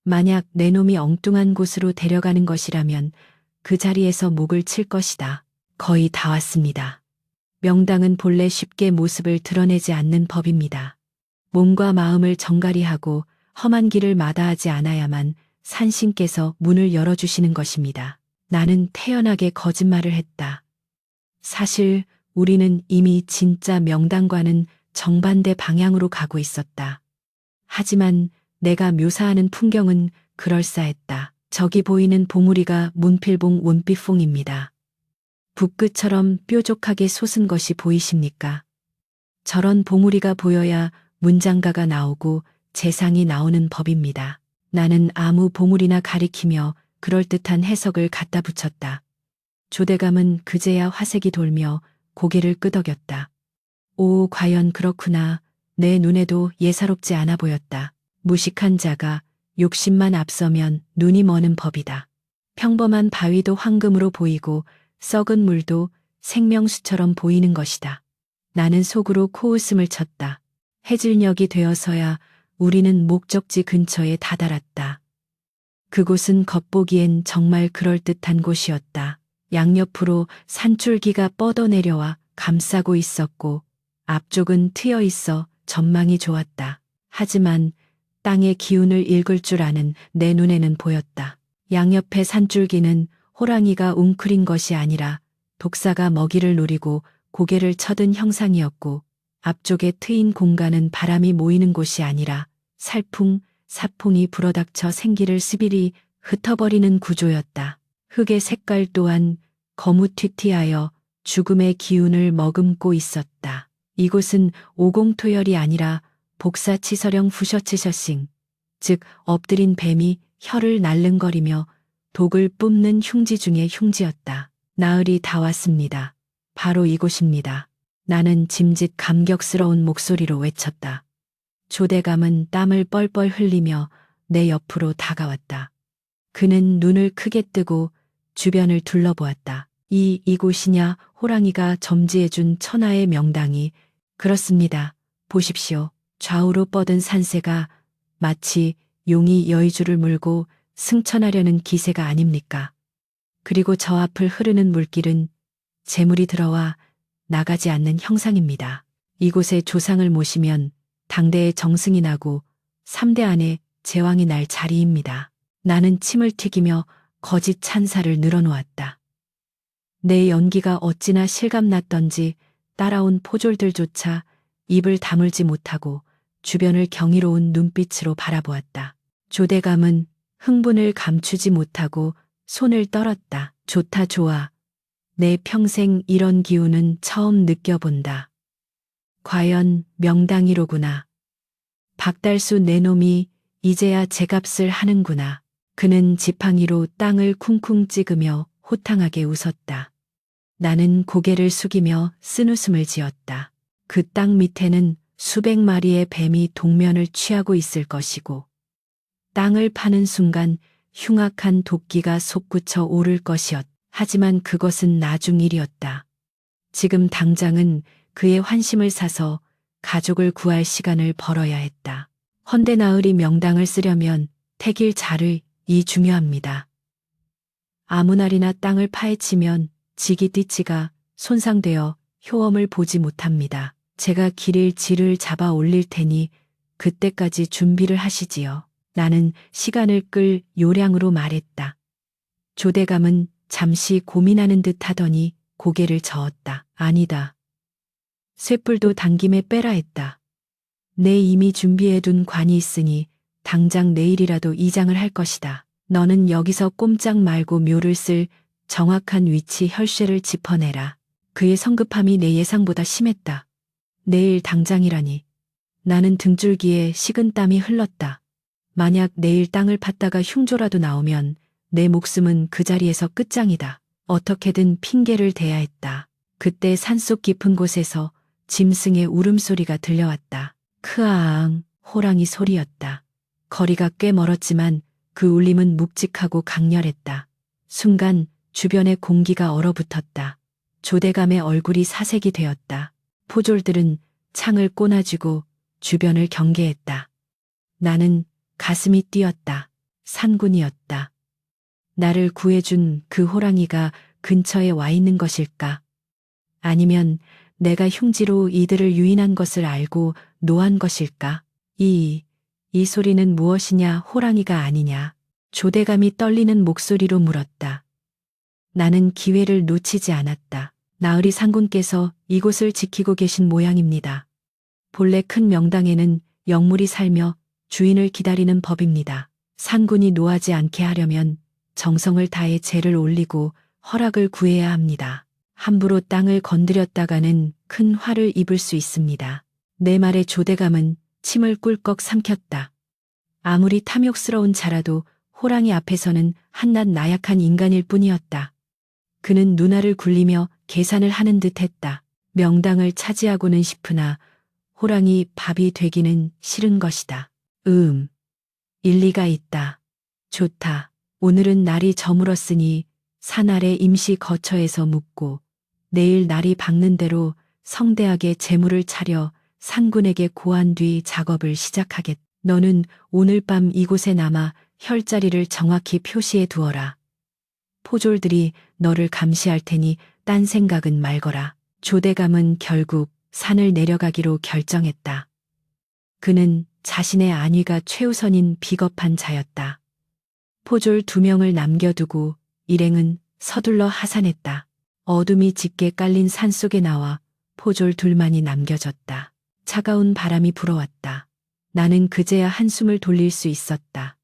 만약 내 놈이 엉뚱한 곳으로 데려가는 것이라면 그 자리에서 목을 칠 것이다. 거의 다 왔습니다. 명당은 본래 쉽게 모습을 드러내지 않는 법입니다. 몸과 마음을 정갈이하고 험한 길을 마다하지 않아야만 산신께서 문을 열어주시는 것입니다. 나는 태연하게 거짓말을 했다. 사실 우리는 이미 진짜 명당과는 정반대 방향으로 가고 있었다. 하지만 내가 묘사하는 풍경은 그럴싸했다. 저기 보이는 봉우리가 문필봉 원빛봉입니다. 붓끝처럼 뾰족하게 솟은 것이 보이십니까? 저런 봉우리가 보여야 문장가가 나오고 재상이 나오는 법입니다. 나는 아무 봉우리나 가리키며 그럴듯한 해석을 갖다 붙였다. 조대감은 그제야 화색이 돌며 고개를 끄덕였다. 오, 과연 그렇구나. 내 눈에도 예사롭지 않아 보였다. 무식한 자가 욕심만 앞서면 눈이 머는 법이다. 평범한 바위도 황금으로 보이고 썩은 물도 생명수처럼 보이는 것이다. 나는 속으로 코웃음을 쳤다. 해질녘이 되어서야 우리는 목적지 근처에 다다랐다. 그곳은 겉보기엔 정말 그럴듯한 곳이었다. 양옆으로 산줄기가 뻗어내려와 감싸고 있었고 앞쪽은 트여 있어 전망이 좋았다. 하지만 땅의 기운을 읽을 줄 아는 내 눈에는 보였다. 양옆의 산줄기는 호랑이가 웅크린 것이 아니라 독사가 먹이를 노리고 고개를 쳐든 형상이었고, 앞쪽에 트인 공간은 바람이 모이는 곳이 아니라 살풍, 사풍이 불어닥쳐 생기를 스비리 흩어버리는 구조였다. 흙의 색깔 또한 거무튀튀하여 죽음의 기운을 머금고 있었다. 이곳은 오공토열이 아니라 복사치서령 푸셔치셔싱, 즉 엎드린 뱀이 혀를 날름거리며 독을 뿜는 흉지 중의 흉지였다. 나흘이 다 왔습니다. 바로 이곳입니다. 나는 짐짓 감격스러운 목소리로 외쳤다. 조대감은 땀을 뻘뻘 흘리며 내 옆으로 다가왔다. 그는 눈을 크게 뜨고 주변을 둘러보았다. 이곳이냐? 호랑이가 점지해준 천하의 명당이. 그렇습니다. 보십시오. 좌우로 뻗은 산세가 마치 용이 여의주를 물고 승천하려는 기세가 아닙니까? 그리고 저 앞을 흐르는 물길은 재물이 들어와 나가지 않는 형상입니다. 이곳에 조상을 모시면 당대에 정승이 나고 3대 안에 제왕이 날 자리입니다. 나는 침을 튀기며 거짓 찬사를 늘어놓았다. 내 연기가 어찌나 실감났던지 따라온 포졸들조차 입을 다물지 못하고 주변을 경이로운 눈빛으로 바라보았다. 조대감은 흥분을 감추지 못하고 손을 떨었다. 좋다 좋아. 내 평생 이런 기운은 처음 느껴본다. 과연 명당이로구나. 박달수 내 놈이 이제야 제값을 하는구나. 그는 지팡이로 땅을 쿵쿵 찍으며 호탕하게 웃었다. 나는 고개를 숙이며 쓴웃음을 지었다. 그 땅 밑에는 수백 마리의 뱀이 동면을 취하고 있을 것이고, 땅을 파는 순간 흉악한 도끼가 솟구쳐 오를 것이었다. 하지만 그것은 나중 일이었다. 지금 당장은 그의 환심을 사서 가족을 구할 시간을 벌어야 했다. 헌데 나으리 명당을 쓰려면 택일 자를 이 중요합니다. 아무 날이나 땅을 파헤치면 지기띠치가 손상되어 효험을 보지 못합니다. 제가 길일 질을 잡아 올릴 테니 그때까지 준비를 하시지요. 나는 시간을 끌 요량으로 말했다. 조대감은 잠시 고민하는 듯 하더니 고개를 저었다. 아니다. 쇳불도 당김에 빼라 했다. 내 이미 준비해둔 관이 있으니 당장 내일이라도 이장을 할 것이다. 너는 여기서 꼼짝 말고 묘를 쓸 정확한 위치 혈쇠를 짚어내라. 그의 성급함이 내 예상보다 심했다. 내일 당장이라니. 나는 등줄기에 식은 땀이 흘렀다. 만약 내일 땅을 팠다가 흉조라도 나오면 내 목숨은 그 자리에서 끝장이다. 어떻게든 핑계를 대야 했다. 그때 산속 깊은 곳에서 짐승의 울음소리가 들려왔다. 크아앙, 호랑이 소리였다. 거리가 꽤 멀었지만 그 울림은 묵직하고 강렬했다. 순간 주변의 공기가 얼어붙었다. 조대감의 얼굴이 사색이 되었다. 포졸들은 창을 꼬나쥐고 주변을 경계했다. 나는 가슴이 뛰었다. 산군이었다. 나를 구해준 그 호랑이가 근처에 와 있는 것일까? 아니면 내가 흉지로 이들을 유인한 것을 알고 노한 것일까? 이 소리는 무엇이냐? 호랑이가 아니냐? 조대감이 떨리는 목소리로 물었다. 나는 기회를 놓치지 않았다. 나으리 상군께서 이곳을 지키고 계신 모양입니다. 본래 큰 명당에는 영물이 살며 주인을 기다리는 법입니다. 상군이 노하지 않게 하려면 정성을 다해 제를 올리고 허락을 구해야 합니다. 함부로 땅을 건드렸다가는 큰 화를 입을 수 있습니다. 내 말에 조대감은 침을 꿀꺽 삼켰다. 아무리 탐욕스러운 자라도 호랑이 앞에서는 한낱 나약한 인간일 뿐이었다. 그는 눈알을 굴리며 계산을 하는 듯 했다. 명당을 차지하고는 싶으나 호랑이 밥이 되기는 싫은 것이다. 일리가 있다. 좋다. 오늘은 날이 저물었으니 산 아래 임시 거처에서 묵고 내일 날이 밝는 대로 성대하게 제물을 차려 상군에게 고한 뒤 작업을 시작하겠다. 너는 오늘 밤 이곳에 남아 혈자리를 정확히 표시해 두어라. 포졸들이 너를 감시할 테니 딴 생각은 말거라. 조대감은 결국 산을 내려가기로 결정했다. 그는 자신의 안위가 최우선인 비겁한 자였다. 포졸 2명을 남겨두고 일행은 서둘러 하산했다. 어둠이 짙게 깔린 산속에 나와 포졸 둘만이 남겨졌다. 차가운 바람이 불어왔다. 나는 그제야 한숨을 돌릴 수 있었다.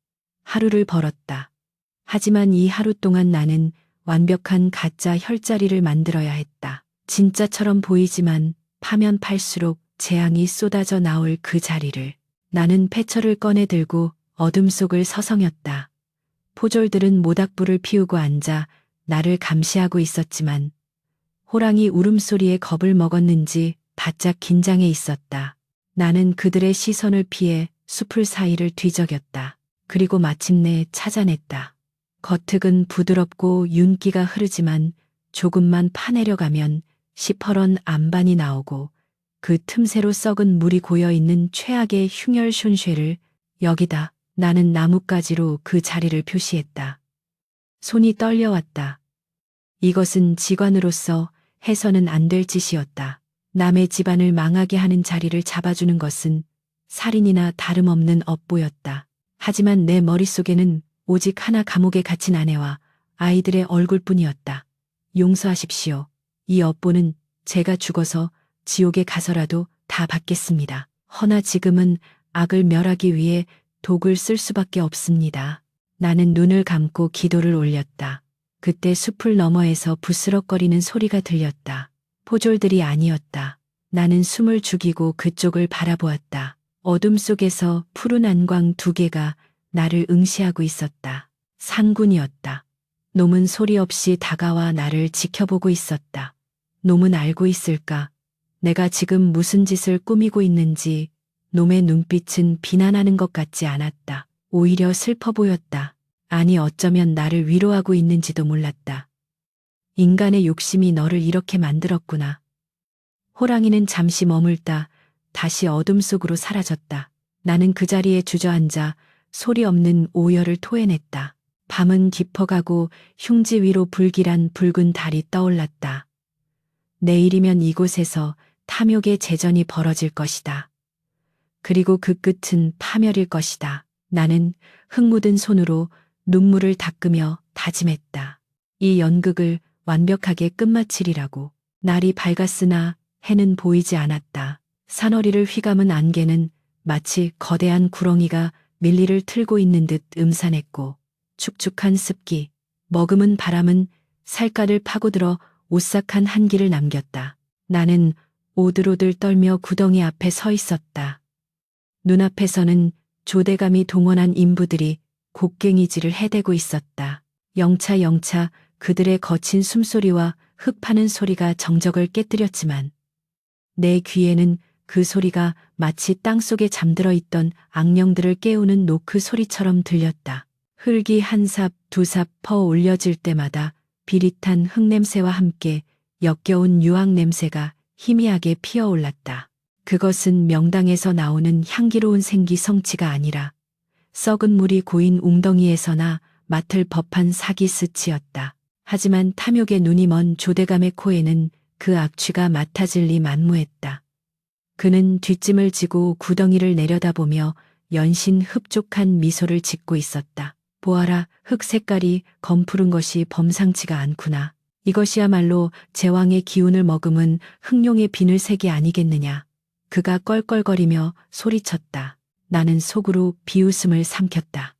하루를 벌었다. 하지만 이 하루 동안 나는 완벽한 가짜 혈자리를 만들어야 했다. 진짜처럼 보이지만 파면 팔수록 재앙이 쏟아져 나올 그 자리를. 나는 패처를 꺼내 들고 어둠 속을 서성였다. 포졸들은 모닥불을 피우고 앉아 나를 감시하고 있었지만 호랑이 울음소리에 겁을 먹었는지 바짝 긴장해 있었다. 나는 그들의 시선을 피해 숲을 사이를 뒤적였다. 그리고 마침내 찾아냈다. 겉흙은 부드럽고 윤기가 흐르지만 조금만 파내려가면 시퍼런 안반이 나오고 그 틈새로 썩은 물이 고여있는 최악의 흉열 슌쉐를. 여기다. 나는 나뭇가지로 그 자리를 표시했다. 손이 떨려왔다. 이것은 직관으로서 해서는 안 될 짓이었다. 남의 집안을 망하게 하는 자리를 잡아주는 것은 살인이나 다름없는 업보였다. 하지만 내 머릿속에는 오직 하나 감옥에 갇힌 아내와 아이들의 얼굴뿐이었다. 용서하십시오. 이 업보는 제가 죽어서 지옥에 가서라도 다 받겠습니다. 허나 지금은 악을 멸하기 위해 독을 쓸 수밖에 없습니다. 나는 눈을 감고 기도를 올렸다. 그때 숲을 너머에서 부스럭거리는 소리가 들렸다. 포졸들이 아니었다. 나는 숨을 죽이고 그쪽을 바라보았다. 어둠 속에서 푸른 안광 두 개가 나를 응시하고 있었다. 상군이었다. 놈은 소리 없이 다가와 나를 지켜보고 있었다. 놈은 알고 있을까? 내가 지금 무슨 짓을 꾸미고 있는지. 놈의 눈빛은 비난하는 것 같지 않았다. 오히려 슬퍼 보였다. 아니 어쩌면 나를 위로하고 있는지도 몰랐다. 인간의 욕심이 너를 이렇게 만들었구나. 호랑이는 잠시 머물다 다시 어둠 속으로 사라졌다. 나는 그 자리에 주저앉아 소리 없는 오열을 토해냈다. 밤은 깊어가고 흉지 위로 불길한 붉은 달이 떠올랐다. 내일이면 이곳에서 탐욕의 제전이 벌어질 것이다. 그리고 그 끝은 파멸일 것이다. 나는 흙 묻은 손으로 눈물을 닦으며 다짐했다. 이 연극을 완벽하게 끝마치리라고. 날이 밝았으나 해는 보이지 않았다. 산허리를 휘감은 안개는 마치 거대한 구렁이가 밀리를 틀고 있는 듯 음산했고 축축한 습기, 머금은 바람은 살갗을 파고들어 오싹한 한기를 남겼다. 나는 오들오들 떨며 구덩이 앞에 서 있었다. 눈앞에서는 조대감이 동원한 인부들이 곡괭이질을 해대고 있었다. 영차 영차 그들의 거친 숨소리와 흙 파는 소리가 정적을 깨뜨렸지만 내 귀에는 그 소리가 마치 땅속에 잠들어 있던 악령들을 깨우는 노크 소리처럼 들렸다. 흙이 한 삽, 두 삽 퍼 올려질 때마다 비릿한 흙냄새와 함께 역겨운 유황 냄새가 희미하게 피어올랐다. 그것은 명당에서 나오는 향기로운 생기 성취가 아니라 썩은 물이 고인 웅덩이에서나 맡을 법한 사기스치였다. 하지만 탐욕의 눈이 먼 조대감의 코에는 그 악취가 맡아질 리 만무했다. 그는 뒷짐을 지고 구덩이를 내려다보며 연신 흡족한 미소를 짓고 있었다. 보아라, 흙 색깔이 검푸른 것이 범상치가 않구나. 이것이야말로 제왕의 기운을 머금은 흑룡의 비늘색이 아니겠느냐. 그가 껄껄거리며 소리쳤다. 나는 속으로 비웃음을 삼켰다.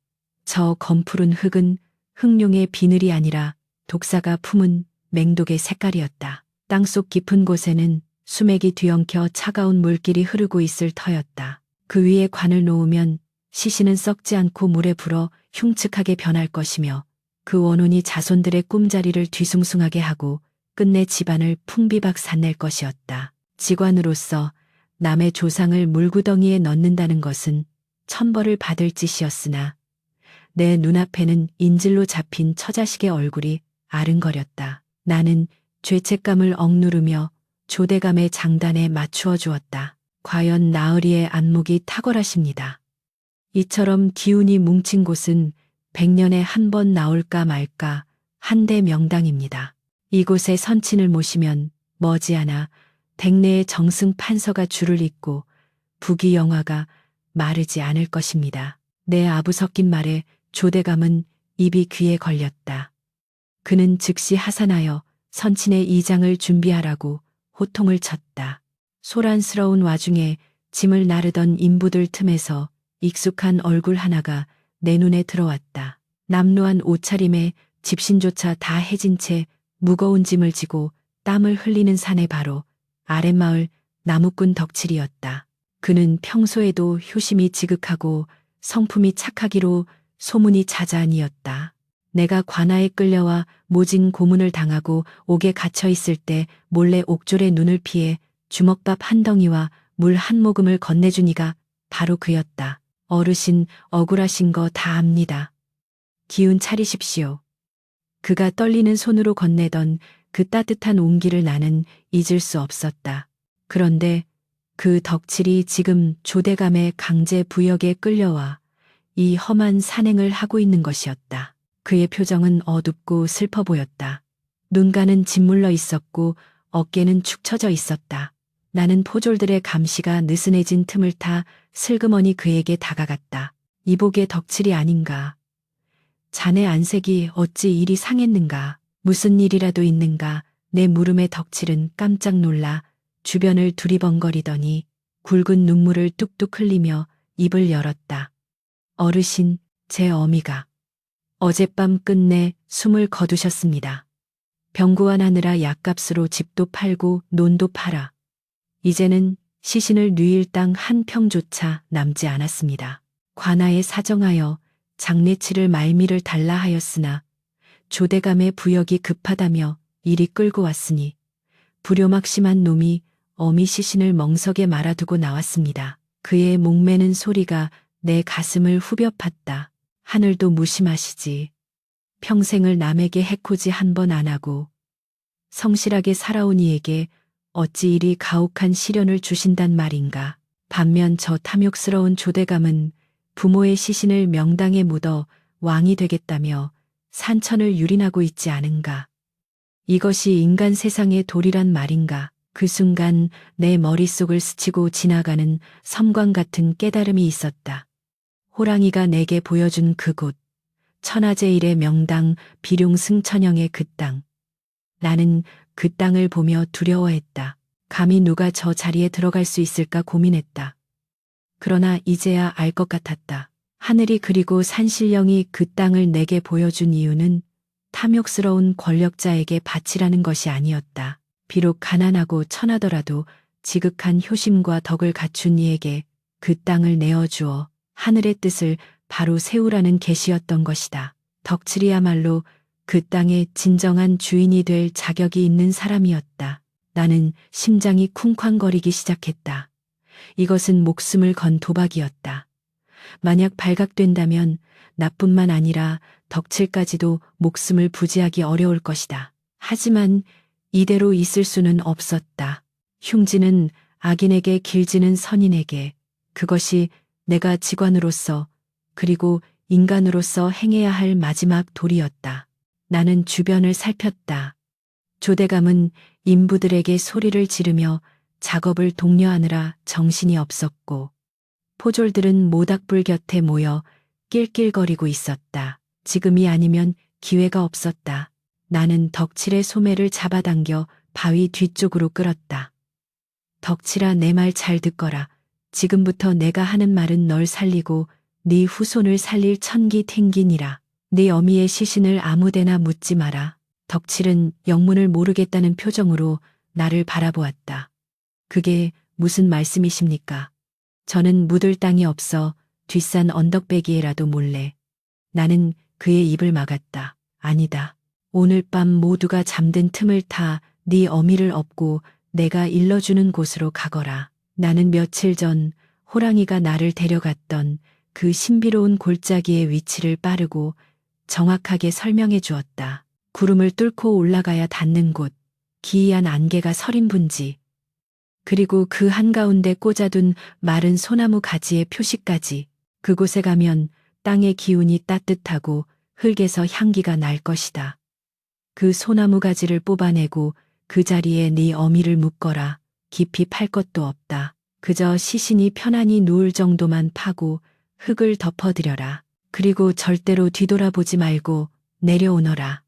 저 검푸른 흙은 흑룡의 비늘이 아니라 독사가 품은 맹독의 색깔이었다. 땅속 깊은 곳에는 수맥이 뒤엉켜 차가운 물길이 흐르고 있을 터였다. 그 위에 관을 놓으면 시신은 썩지 않고 물에 불어 흉측하게 변할 것이며 그 원혼이 자손들의 꿈자리를 뒤숭숭하게 하고 끝내 집안을 풍비박산낼 것이었다. 직관으로서 남의 조상을 물구덩이에 넣는다는 것은 천벌을 받을 짓이었으나 내 눈앞에는 인질로 잡힌 처자식의 얼굴이 아른거렸다. 나는 죄책감을 억누르며 조대감의 장단에 맞추어 주었다. 과연 나으리의 안목이 탁월하십니다. 이처럼 기운이 뭉친 곳은 100년에 한 번 나올까 말까 한대 명당입니다. 이곳에 선친을 모시면 머지않아 백내의 정승 판서가 줄을 잇고 부귀영화가 마르지 않을 것입니다. 내 아부 섞인 말에 조대감은 입이 귀에 걸렸다. 그는 즉시 하산하여 선친의 이장을 준비하라고 호통을 쳤다. 소란스러운 와중에 짐을 나르던 인부들 틈에서 익숙한 얼굴 하나가 내 눈에 들어왔다. 남루한 옷차림에 집신조차 다 해진 채 무거운 짐을 지고 땀을 흘리는 사내 바로 아랫마을 나무꾼 덕칠이었다. 그는 평소에도 효심이 지극하고 성품이 착하기로 소문이 자자하니였다. 내가 관아에 끌려와 모진 고문을 당하고 옥에 갇혀 있을 때 몰래 옥졸의 눈을 피해 주먹밥 한 덩이와 물 한 모금을 건네준 이가 바로 그였다. 어르신 억울하신 거 다 압니다. 기운 차리십시오. 그가 떨리는 손으로 건네던 그 따뜻한 온기를 나는 잊을 수 없었다. 그런데 그 덕칠이 지금 조대감의 강제 부역에 끌려와 이 험한 산행을 하고 있는 것이었다. 그의 표정은 어둡고 슬퍼 보였다. 눈가는 짓물러 있었고 어깨는 축 처져 있었다. 나는 포졸들의 감시가 느슨해진 틈을 타 슬그머니 그에게 다가갔다. 이복의 덕칠이 아닌가. 자네 안색이 어찌 이리 상했는가. 무슨 일이라도 있는가. 내 물음에 덕칠은 깜짝 놀라 주변을 두리번거리더니 굵은 눈물을 뚝뚝 흘리며 입을 열었다. 어르신, 제 어미가 어젯밤 끝내 숨을 거두셨습니다. 병구안하느라 약값으로 집도 팔고 논도 팔아 이제는 시신을 누일 땅 한 평조차 남지 않았습니다. 관아에 사정하여 장례치를 말미를 달라 하였으나 조대감의 부역이 급하다며 이리 끌고 왔으니 불효막심한 놈이 어미 시신을 멍석에 말아두고 나왔습니다. 그의 목매는 소리가 내 가슴을 후벼 팠다. 하늘도 무심하시지. 평생을 남에게 해코지 한 번 안 하고 성실하게 살아온 이에게 어찌 이리 가혹한 시련을 주신단 말인가. 반면 저 탐욕스러운 조대감은 부모의 시신을 명당에 묻어 왕이 되겠다며 산천을 유린하고 있지 않은가. 이것이 인간 세상의 도리란 말인가. 그 순간 내 머릿속을 스치고 지나가는 섬광 같은 깨달음이 있었다. 호랑이가 내게 보여준 그곳, 천하제일의 명당 비룡승천영의 그 땅. 나는 그 땅을 보며 두려워했다. 감히 누가 저 자리에 들어갈 수 있을까 고민했다. 그러나 이제야 알 것 같았다. 하늘이 그리고 산신령이 그 땅을 내게 보여준 이유는 탐욕스러운 권력자에게 바치라는 것이 아니었다. 비록 가난하고 천하더라도 지극한 효심과 덕을 갖춘 이에게 그 땅을 내어주어 하늘의 뜻을 바로 세우라는 계시였던 것이다. 덕칠이야말로 그 땅의 진정한 주인이 될 자격이 있는 사람이었다. 나는 심장이 쿵쾅거리기 시작했다. 이것은 목숨을 건 도박이었다. 만약 발각된다면 나뿐만 아니라 덕칠까지도 목숨을 부지하기 어려울 것이다. 하지만 이대로 있을 수는 없었다. 흉지는 악인에게 길지는 선인에게, 그것이 내가 직관으로서 그리고 인간으로서 행해야 할 마지막 도리였다. 나는 주변을 살폈다. 조대감은 인부들에게 소리를 지르며 작업을 독려하느라 정신이 없었고 포졸들은 모닥불 곁에 모여 낄낄거리고 있었다. 지금이 아니면 기회가 없었다. 나는 덕칠의 소매를 잡아당겨 바위 뒤쪽으로 끌었다. 덕칠아, 내 말 잘 듣거라. 지금부터 내가 하는 말은 널 살리고 네 후손을 살릴 천기탱기니라. 네 어미의 시신을 아무데나 묻지 마라. 덕칠은 영문을 모르겠다는 표정으로 나를 바라보았다. 그게 무슨 말씀이십니까? 저는 묻을 땅이 없어 뒷산 언덕배기에라도 몰래. 나는 그의 입을 막았다. 아니다. 오늘 밤 모두가 잠든 틈을 타 네 어미를 업고 내가 일러주는 곳으로 가거라. 나는 며칠 전 호랑이가 나를 데려갔던 그 신비로운 골짜기의 위치를 빠르고 정확하게 설명해 주었다. 구름을 뚫고 올라가야 닿는 곳, 기이한 안개가 서린 분지, 그리고 그 한가운데 꽂아둔 마른 소나무 가지의 표시까지. 그곳에 가면 땅의 기운이 따뜻하고 흙에서 향기가 날 것이다. 그 소나무 가지를 뽑아내고 그 자리에 네 어미를 묻거라. 깊이 팔 것도 없다. 그저 시신이 편안히 누울 정도만 파고 흙을 덮어드려라. 그리고 절대로 뒤돌아보지 말고 내려오너라.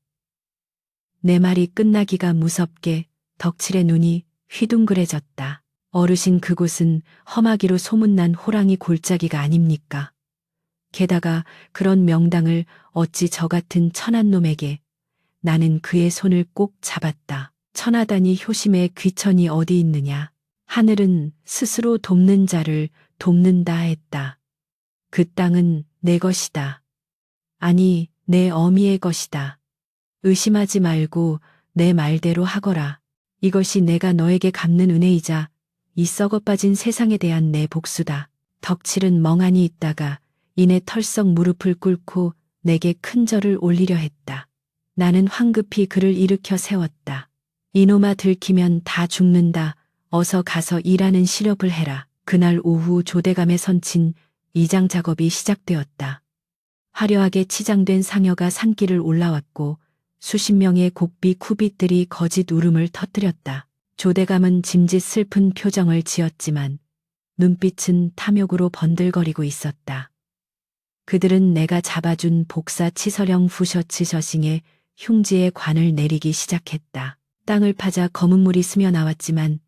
내 말이 끝나기가 무섭게 덕칠의 눈이 휘둥그레졌다. 어르신, 그곳은 험하기로 소문난 호랑이 골짜기가 아닙니까? 게다가 그런 명당을 어찌 저 같은 천한 놈에게. 나는 그의 손을 꼭 잡았다. 천하다니 효심의 귀천이 어디 있느냐. 하늘은 스스로 돕는 자를 돕는다 했다. 그 땅은 내 것이다. 아니, 내 어미의 것이다. 의심하지 말고 내 말대로 하거라. 이것이 내가 너에게 갚는 은혜이자 이 썩어빠진 세상에 대한 내 복수다. 덕칠은 멍하니 있다가 이내 털썩 무릎을 꿇고 내게 큰 절을 올리려 했다. 나는 황급히 그를 일으켜 세웠다. 이놈아, 들키면 다 죽는다. 어서 가서 일하는 시렵을 해라. 그날 오후 조대감의 선친 이장 작업이 시작되었다. 화려하게 치장된 상여가 산길을 올라왔고 수십 명의 곡비 쿠빗들이 거짓 울음을 터뜨렸다. 조대감은 짐짓 슬픈 표정을 지었지만 눈빛은 탐욕으로 번들거리고 있었다. 그들은 내가 잡아준 복사 치서령 후셔츠 셔싱에 흉지에 관을 내리기 시작했다. 땅을 파자 검은 물이 스며 나왔지만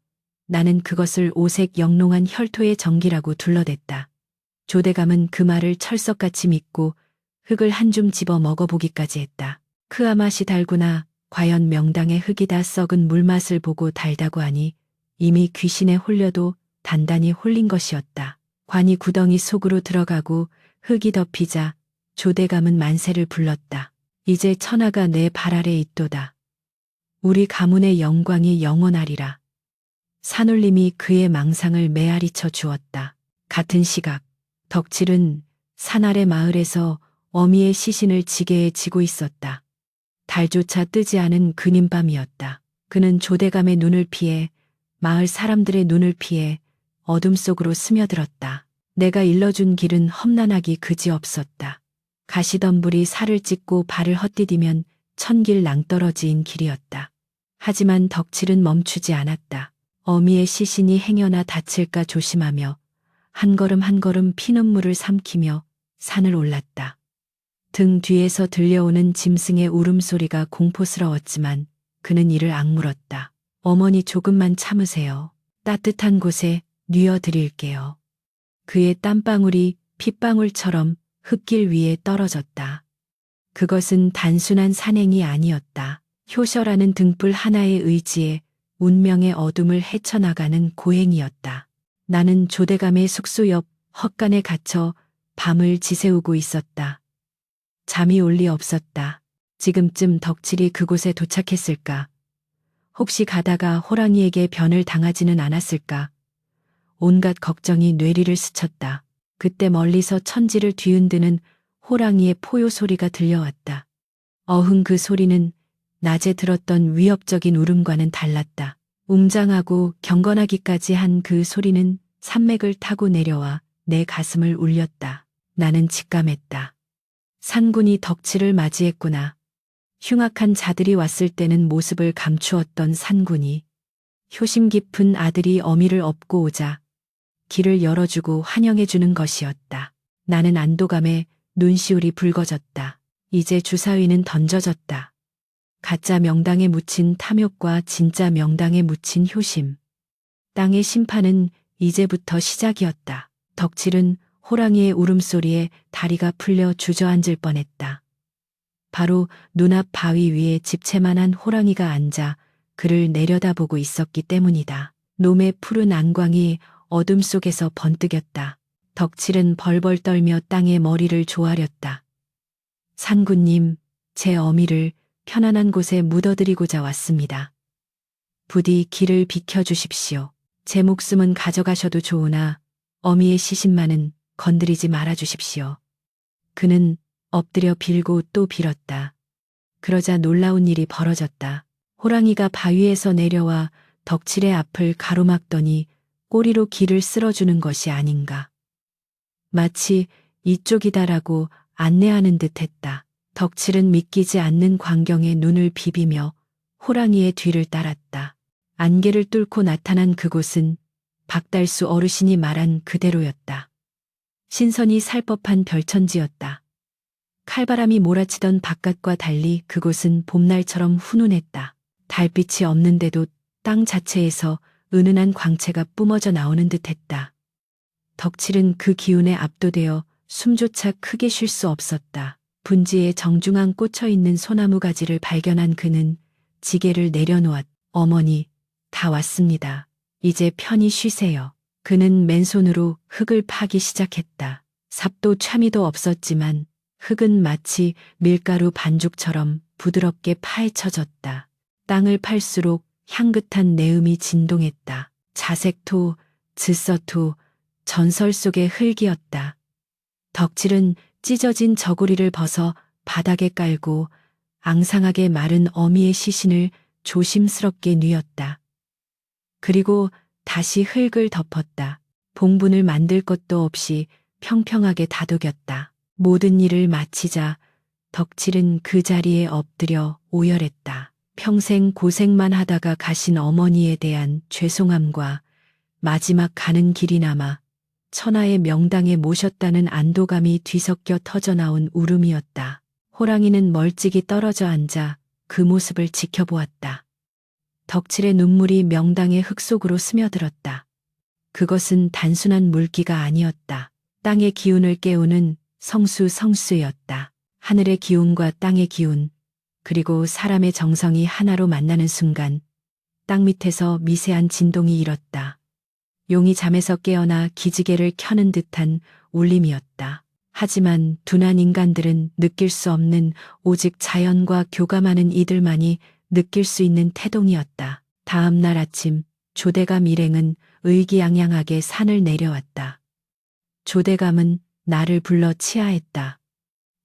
나는 그것을 오색 영롱한 혈토의 전기라고 둘러댔다. 조대감은 그 말을 철석같이 믿고 흙을 한 줌 집어 먹어보기까지 했다. 크아 맛이 달구나. 과연 명당의 흙이 다 썩은 물맛을 보고 달다고 하니 이미 귀신에 홀려도 단단히 홀린 것이었다. 관이 구덩이 속으로 들어가고 흙이 덮이자 조대감은 만세를 불렀다. 이제 천하가 내 발 아래 있도다. 우리 가문의 영광이 영원하리라. 산울림이 그의 망상을 메아리쳐 주었다. 같은 시각 덕칠은 산 아래 마을에서 어미의 시신을 지게에 지고 있었다. 달조차 뜨지 않은 그님 밤이었다. 그는 조대감의 눈을 피해 마을 사람들의 눈을 피해 어둠 속으로 스며들었다. 내가 일러준 길은 험난하기 그지없었다. 가시덤불이 살을 찢고 발을 헛디디면 천길 낭떠러지인 길이었다. 하지만 덕칠은 멈추지 않았다. 어미의 시신이 행여나 다칠까 조심하며 한 걸음 한 걸음 피눈물을 삼키며 산을 올랐다. 등 뒤에서 들려오는 짐승의 울음소리가 공포스러웠지만 그는 이를 악물었다. 어머니, 조금만 참으세요. 따뜻한 곳에 뉘어드릴게요. 그의 땀방울이 핏방울처럼 흙길 위에 떨어졌다. 그것은 단순한 산행이 아니었다. 효셔라는 등불 하나의 의지에 운명의 어둠을 헤쳐나가는 고행이었다. 나는 조대감의 숙소 옆 헛간에 갇혀 밤을 지새우고 있었다. 잠이 올 리 없었다. 지금쯤 덕칠이 그곳에 도착했을까? 혹시 가다가 호랑이에게 변을 당하지는 않았을까? 온갖 걱정이 뇌리를 스쳤다. 그때 멀리서 천지를 뒤흔드는 호랑이의 포효 소리가 들려왔다. 어흥, 그 소리는 낮에 들었던 위협적인 울음과는 달랐다. 웅장하고 경건하기까지 한 그 소리는 산맥을 타고 내려와 내 가슴을 울렸다. 나는 직감했다. 산군이 덕칠을 맞이했구나. 흉악한 자들이 왔을 때는 모습을 감추었던 산군이 효심 깊은 아들이 어미를 업고 오자 길을 열어주고 환영해주는 것이었다. 나는 안도감에 눈시울이 붉어졌다. 이제 주사위는 던져졌다. 가짜 명당에 묻힌 탐욕과 진짜 명당에 묻힌 효심. 땅의 심판은 이제부터 시작이었다. 덕칠은 호랑이의 울음소리에 다리가 풀려 주저앉을 뻔했다. 바로 눈앞 바위 위에 집채만한 호랑이가 앉아 그를 내려다보고 있었기 때문이다. 놈의 푸른 안광이 어둠 속에서 번뜩였다. 덕칠은 벌벌 떨며 땅에 머리를 조아렸다. 산군님, 제 어미를 편안한 곳에 묻어드리고자 왔습니다. 부디 길을 비켜주십시오. 제 목숨은 가져가셔도 좋으나 어미의 시신만은 건드리지 말아주십시오. 그는 엎드려 빌고 또 빌었다. 그러자 놀라운 일이 벌어졌다. 호랑이가 바위에서 내려와 덕칠의 앞을 가로막더니 꼬리로 길을 쓸어주는 것이 아닌가. 마치 이쪽이다라고 안내하는 듯 했다. 덕칠은 믿기지 않는 광경에 눈을 비비며 호랑이의 뒤를 따랐다. 안개를 뚫고 나타난 그곳은 박달수 어르신이 말한 그대로였다. 신선이 살 법한 별천지였다. 칼바람이 몰아치던 바깥과 달리 그곳은 봄날처럼 훈훈했다. 달빛이 없는데도 땅 자체에서 은은한 광채가 뿜어져 나오는 듯했다. 덕칠은 그 기운에 압도되어 숨조차 크게 쉴 수 없었다. 분지에 정중앙 꽂혀 있는 소나무 가지를 발견한 그는 지게를 내려놓았. 어머니, 다 왔습니다. 이제 편히 쉬세요. 그는 맨손으로 흙을 파기 시작했다. 삽도 차미도 없었지만 흙은 마치 밀가루 반죽처럼 부드럽게 파헤쳐졌다. 땅을 팔수록 향긋한 내음이 진동했다. 자색토, 즈서토, 전설 속의 흙이었다. 덕질은 찢어진 저고리를 벗어 바닥에 깔고 앙상하게 마른 어미의 시신을 조심스럽게 뉘었다. 그리고 다시 흙을 덮었다. 봉분을 만들 것도 없이 평평하게 다독였다. 모든 일을 마치자 덕질은 그 자리에 엎드려 오열했다. 평생 고생만 하다가 가신 어머니에 대한 죄송함과 마지막 가는 길이 남아 천하의 명당에 모셨다는 안도감이 뒤섞여 터져나온 울음이었다. 호랑이는 멀찍이 떨어져 앉아 그 모습을 지켜보았다. 덕칠의 눈물이 명당의 흙 속으로 스며들었다. 그것은 단순한 물기가 아니었다. 땅의 기운을 깨우는 성수였다. 하늘의 기운과 땅의 기운, 그리고 사람의 정성이 하나로 만나는 순간 땅 밑에서 미세한 진동이 일었다. 용이 잠에서 깨어나 기지개를 켜는 듯한 울림이었다. 하지만 둔한 인간들은 느낄 수 없는 오직 자연과 교감하는 이들만이 느낄 수 있는 태동이었다. 다음 날 아침 조대감 일행은 의기양양하게 산을 내려왔다. 조대감은 나를 불러 치하했다.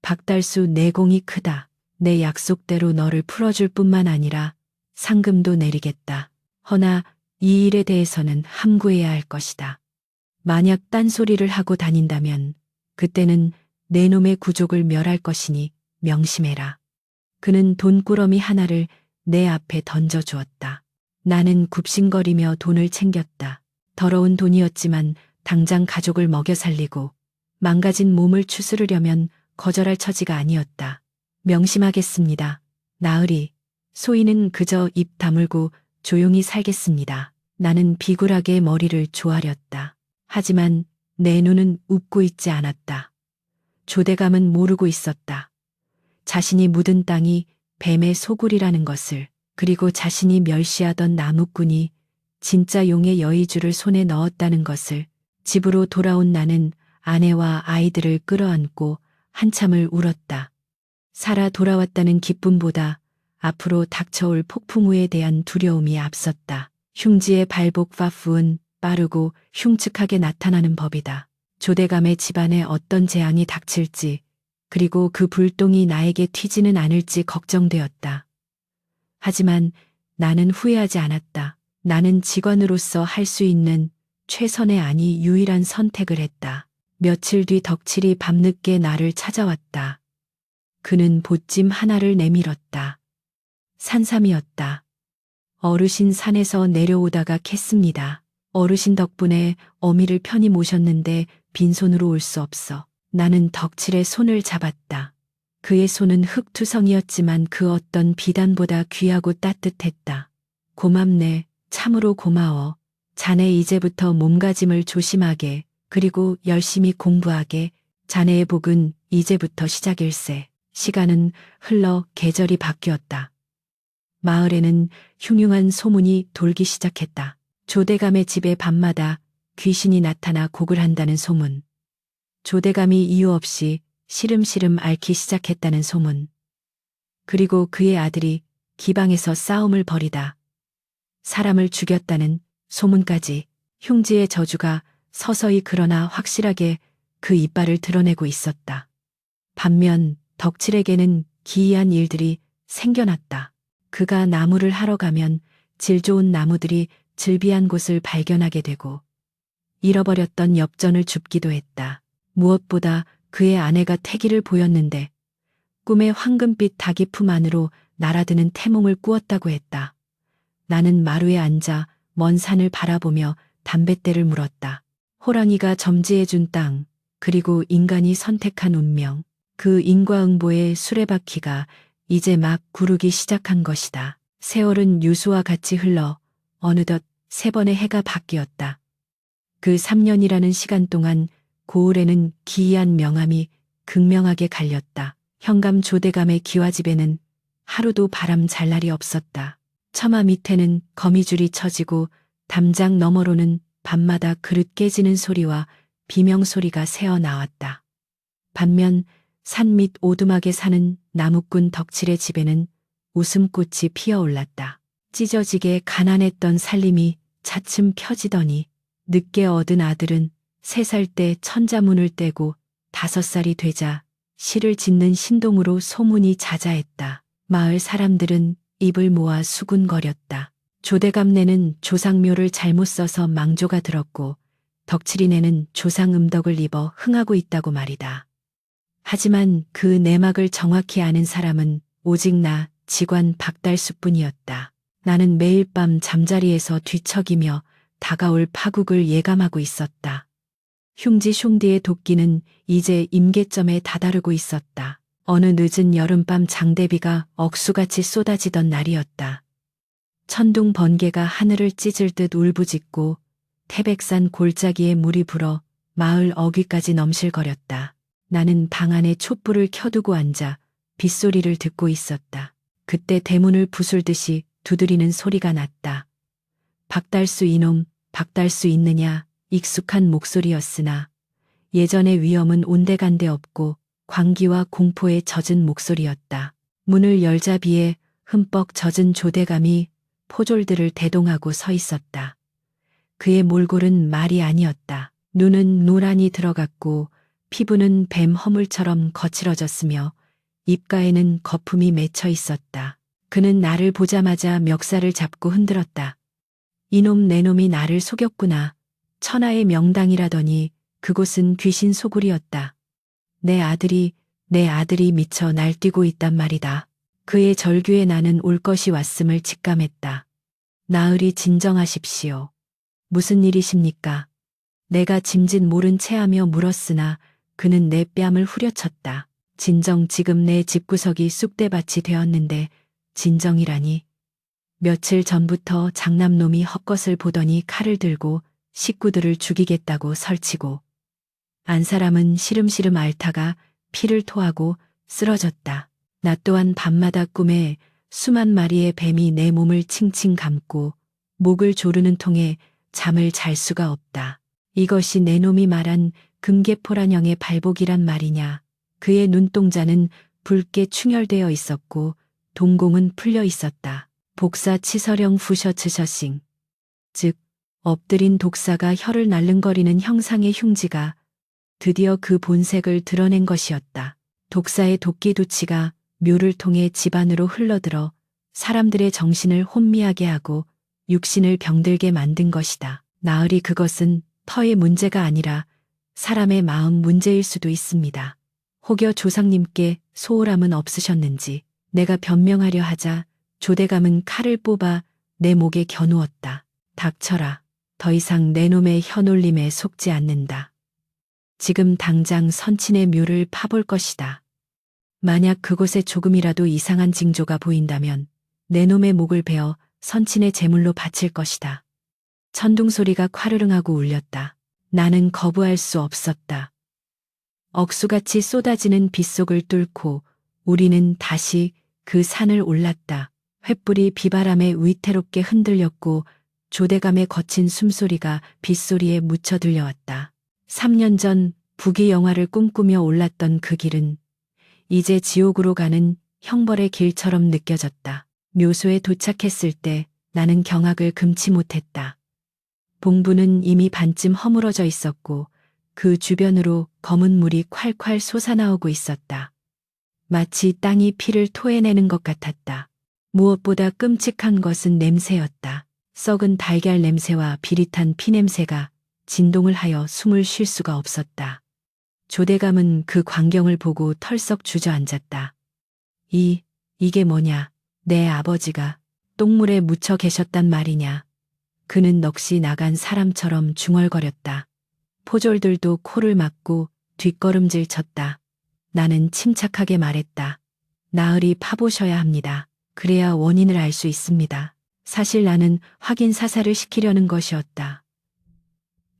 박달수 내공이 크다. 내 약속대로 너를 풀어줄 뿐만 아니라 상금도 내리겠다. 허나 이 일에 대해서는 함구해야 할 것이다. 만약 딴소리를 하고 다닌다면 그때는 내 놈의 구족을 멸할 것이니 명심해라. 그는 돈꾸러미 하나를 내 앞에 던져주었다. 나는 굽신거리며 돈을 챙겼다. 더러운 돈이었지만 당장 가족을 먹여 살리고 망가진 몸을 추스르려면 거절할 처지가 아니었다. 명심하겠습니다. 나으리, 소인은 그저 입 다물고 조용히 살겠습니다. 나는 비굴하게 머리를 조아렸다. 하지만 내 눈은 웃고 있지 않았다. 조대감은 모르고 있었다. 자신이 묻은 땅이 뱀의 소굴이라는 것을, 그리고 자신이 멸시하던 나무꾼이 진짜 용의 여의주를 손에 넣었다는 것을. 집으로 돌아온 나는 아내와 아이들을 끌어안고 한참을 울었다. 살아 돌아왔다는 기쁨보다 앞으로 닥쳐올 폭풍우에 대한 두려움이 앞섰다. 흉지의 발복 파푸은 빠르고 흉측하게 나타나는 법이다. 조대감의 집안에 어떤 재앙이 닥칠지, 그리고 그 불똥이 나에게 튀지는 않을지 걱정되었다. 하지만 나는 후회하지 않았다. 나는 직원으로서 할 수 있는 최선의 아니 유일한 선택을 했다. 며칠 뒤 덕칠이 밤늦게 나를 찾아왔다. 그는 보찜 하나를 내밀었다. 산삼이었다. 어르신 산에서 내려오다가 캤습니다. 어르신 덕분에 어미를 편히 모셨는데 빈손으로 올 수 없어. 나는 덕칠의 손을 잡았다. 그의 손은 흙투성이었지만 그 어떤 비단보다 귀하고 따뜻했다. 고맙네. 참으로 고마워. 자네 이제부터 몸가짐을 조심하게, 그리고 열심히 공부하게. 자네의 복은 이제부터 시작일세. 시간은 흘러 계절이 바뀌었다. 마을에는 흉흉한 소문이 돌기 시작했다. 조대감의 집에 밤마다 귀신이 나타나 곡을 한다는 소문. 조대감이 이유 없이 시름시름 앓기 시작했다는 소문. 그리고 그의 아들이 기방에서 싸움을 벌이다 사람을 죽였다는 소문까지. 흉지의 저주가 서서히 그러나 확실하게 그 이빨을 드러내고 있었다. 반면 덕칠에게는 기이한 일들이 생겨났다. 그가 나무를 하러 가면 질 좋은 나무들이 즐비한 곳을 발견하게 되고 잃어버렸던 엽전을 줍기도 했다. 무엇보다 그의 아내가 태기를 보였는데 꿈에 황금빛 닭이 품 안으로 날아드는 태몽을 꾸었다고 했다. 나는 마루에 앉아 먼 산을 바라보며 담뱃대를 물었다. 호랑이가 점지해준 땅, 그리고 인간이 선택한 운명. 그 인과응보의 수레바퀴가 이제 막 구르기 시작한 것이다. 세월은 유수와 같이 흘러 어느덧 3번의 해가 바뀌었다. 그 3년이라는 시간 동안 고을에는 기이한 명암이 극명하게 갈렸다. 현감 조대감의 기와집에는 하루도 바람 잘 날이 없었다. 처마 밑에는 거미줄이 쳐지고 담장 너머로는 밤마다 그릇 깨지는 소리와 비명소리가 새어 나왔다. 반면 산 밑 오두막에 사는 나무꾼 덕칠의 집에는 웃음꽃이 피어올랐다. 찢어지게 가난했던 살림이 차츰 펴지더니 늦게 얻은 아들은 3살 때 천자문을 떼고 5살이 되자 시를 짓는 신동으로 소문이 자자했다. 마을 사람들은 입을 모아 수군거렸다. 조대감네는 조상묘를 잘못 써서 망조가 들었고 덕칠이네는 조상 음덕을 입어 흥하고 있다고 말이다. 하지만 그 내막을 정확히 아는 사람은 오직 나 직관 박달수뿐이었다. 나는 매일 밤 잠자리에서 뒤척이며 다가올 파국을 예감하고 있었다. 흉지 숑디의 도끼는 이제 임계점에 다다르고 있었다. 어느 늦은 여름밤 장대비가 억수같이 쏟아지던 날이었다. 천둥 번개가 하늘을 찢을 듯 울부짖고 태백산 골짜기에 물이 불어 마을 어귀까지 넘실거렸다. 나는 방 안에 촛불을 켜두고 앉아 빗소리를 듣고 있었다. 그때 대문을 부술듯이 두드리는 소리가 났다. 박달수 이놈, 박달수 있느냐? 익숙한 목소리였으나 예전의 위엄은 온데간데 없고 광기와 공포에 젖은 목소리였다. 문을 열자 비에 흠뻑 젖은 조대감이 포졸들을 대동하고 서 있었다. 그의 몰골은 말이 아니었다. 눈은 노란이 들어갔고 피부는 뱀 허물처럼 거칠어졌으며 입가에는 거품이 맺혀 있었다. 그는 나를 보자마자 멱살을 잡고 흔들었다. 이놈 내놈이 나를 속였구나. 천하의 명당이라더니 그곳은 귀신 소굴이었다. 내 아들이 미쳐 날뛰고 있단 말이다. 그의 절규에 나는 올 것이 왔음을 직감했다. 나으리 진정하십시오. 무슨 일이십니까? 내가 짐짓 모른 체하며 물었으나 그는 내 뺨을 후려쳤다. 진정 지금 내 집구석이 쑥대밭이 되었는데 진정이라니. 며칠 전부터 장남놈이 헛것을 보더니 칼을 들고 식구들을 죽이겠다고 설치고 안 사람은 시름시름 앓다가 피를 토하고 쓰러졌다. 나 또한 밤마다 꿈에 수만 마리의 뱀이 내 몸을 칭칭 감고 목을 조르는 통에 잠을 잘 수가 없다. 이것이 내 놈이 말한 금계포란형의 발복이란 말이냐. 그의 눈동자는 붉게 충혈되어 있었고 동공은 풀려 있었다. 복사 치서령 부셔츠셔싱. 즉 엎드린 독사가 혀를 날름거리는 형상의 흉지가 드디어 그 본색을 드러낸 것이었다. 독사의 도끼두치가 묘를 통해 집안으로 흘러들어 사람들의 정신을 혼미하게 하고 육신을 병들게 만든 것이다. 나으리 그것은 터의 문제가 아니라 사람의 마음 문제일 수도 있습니다. 혹여 조상님께 소홀함은 없으셨는지 내가 변명하려 하자 조대감은 칼을 뽑아 내 목에 겨누었다. 닥쳐라. 더 이상 내 놈의 혀놀림에 속지 않는다. 지금 당장 선친의 묘를 파볼 것이다. 만약 그곳에 조금이라도 이상한 징조가 보인다면 내 놈의 목을 베어 선친의 제물로 바칠 것이다. 천둥소리가 콰르릉하고 울렸다. 나는 거부할 수 없었다. 억수같이 쏟아지는 빗속을 뚫고 우리는 다시 그 산을 올랐다. 횃불이 비바람에 위태롭게 흔들렸고 조대감의 거친 숨소리가 빗소리에 묻혀 들려왔다. 3년 전 부귀 영화를 꿈꾸며 올랐던 그 길은 이제 지옥으로 가는 형벌의 길처럼 느껴졌다. 묘소에 도착했을 때 나는 경악을 금치 못했다. 봉부는 이미 반쯤 허물어져 있었고 그 주변으로 검은 물이 콸콸 솟아나오고 있었다. 마치 땅이 피를 토해내는 것 같았다. 무엇보다 끔찍한 것은 냄새였다. 썩은 달걀 냄새와 비릿한 피 냄새가 진동을 하여 숨을 쉴 수가 없었다. 조대감은 그 광경을 보고 털썩 주저앉았다. 이게 뭐냐? 내 아버지가 똥물에 묻혀 계셨단 말이냐? 그는 넋이 나간 사람처럼 중얼거렸다. 포졸들도 코를 막고 뒷걸음질 쳤다. 나는 침착하게 말했다. 나으리 파보셔야 합니다. 그래야 원인을 알 수 있습니다. 사실 나는 확인 사살을 시키려는 것이었다.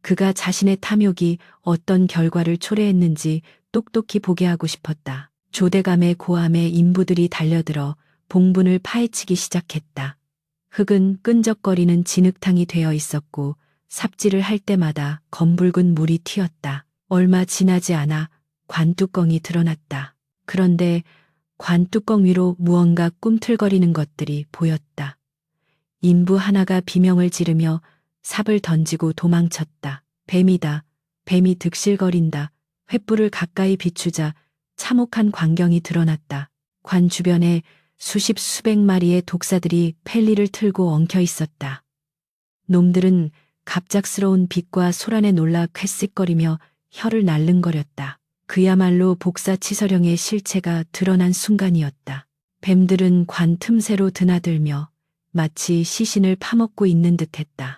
그가 자신의 탐욕이 어떤 결과를 초래했는지 똑똑히 보게 하고 싶었다. 조대감의 고함에 인부들이 달려들어 봉분을 파헤치기 시작했다. 흙은 끈적거리는 진흙탕이 되어 있었고 삽질을 할 때마다 검붉은 물이 튀었다. 얼마 지나지 않아 관뚜껑이 드러났다. 그런데 관뚜껑 위로 무언가 꿈틀거리는 것들이 보였다. 인부 하나가 비명을 지르며 삽을 던지고 도망쳤다. 뱀이다. 뱀이 득실거린다. 횃불을 가까이 비추자 참혹한 광경이 드러났다. 관 주변에 수십 수백 마리의 독사들이 펠리를 틀고 엉켜 있었다. 놈들은 갑작스러운 빛과 소란에 놀라 쾌씩거리며 혀를 날름거렸다. 그야말로 복사치서령의 실체가 드러난 순간이었다. 뱀들은 관 틈새로 드나들며 마치 시신을 파먹고 있는 듯했다.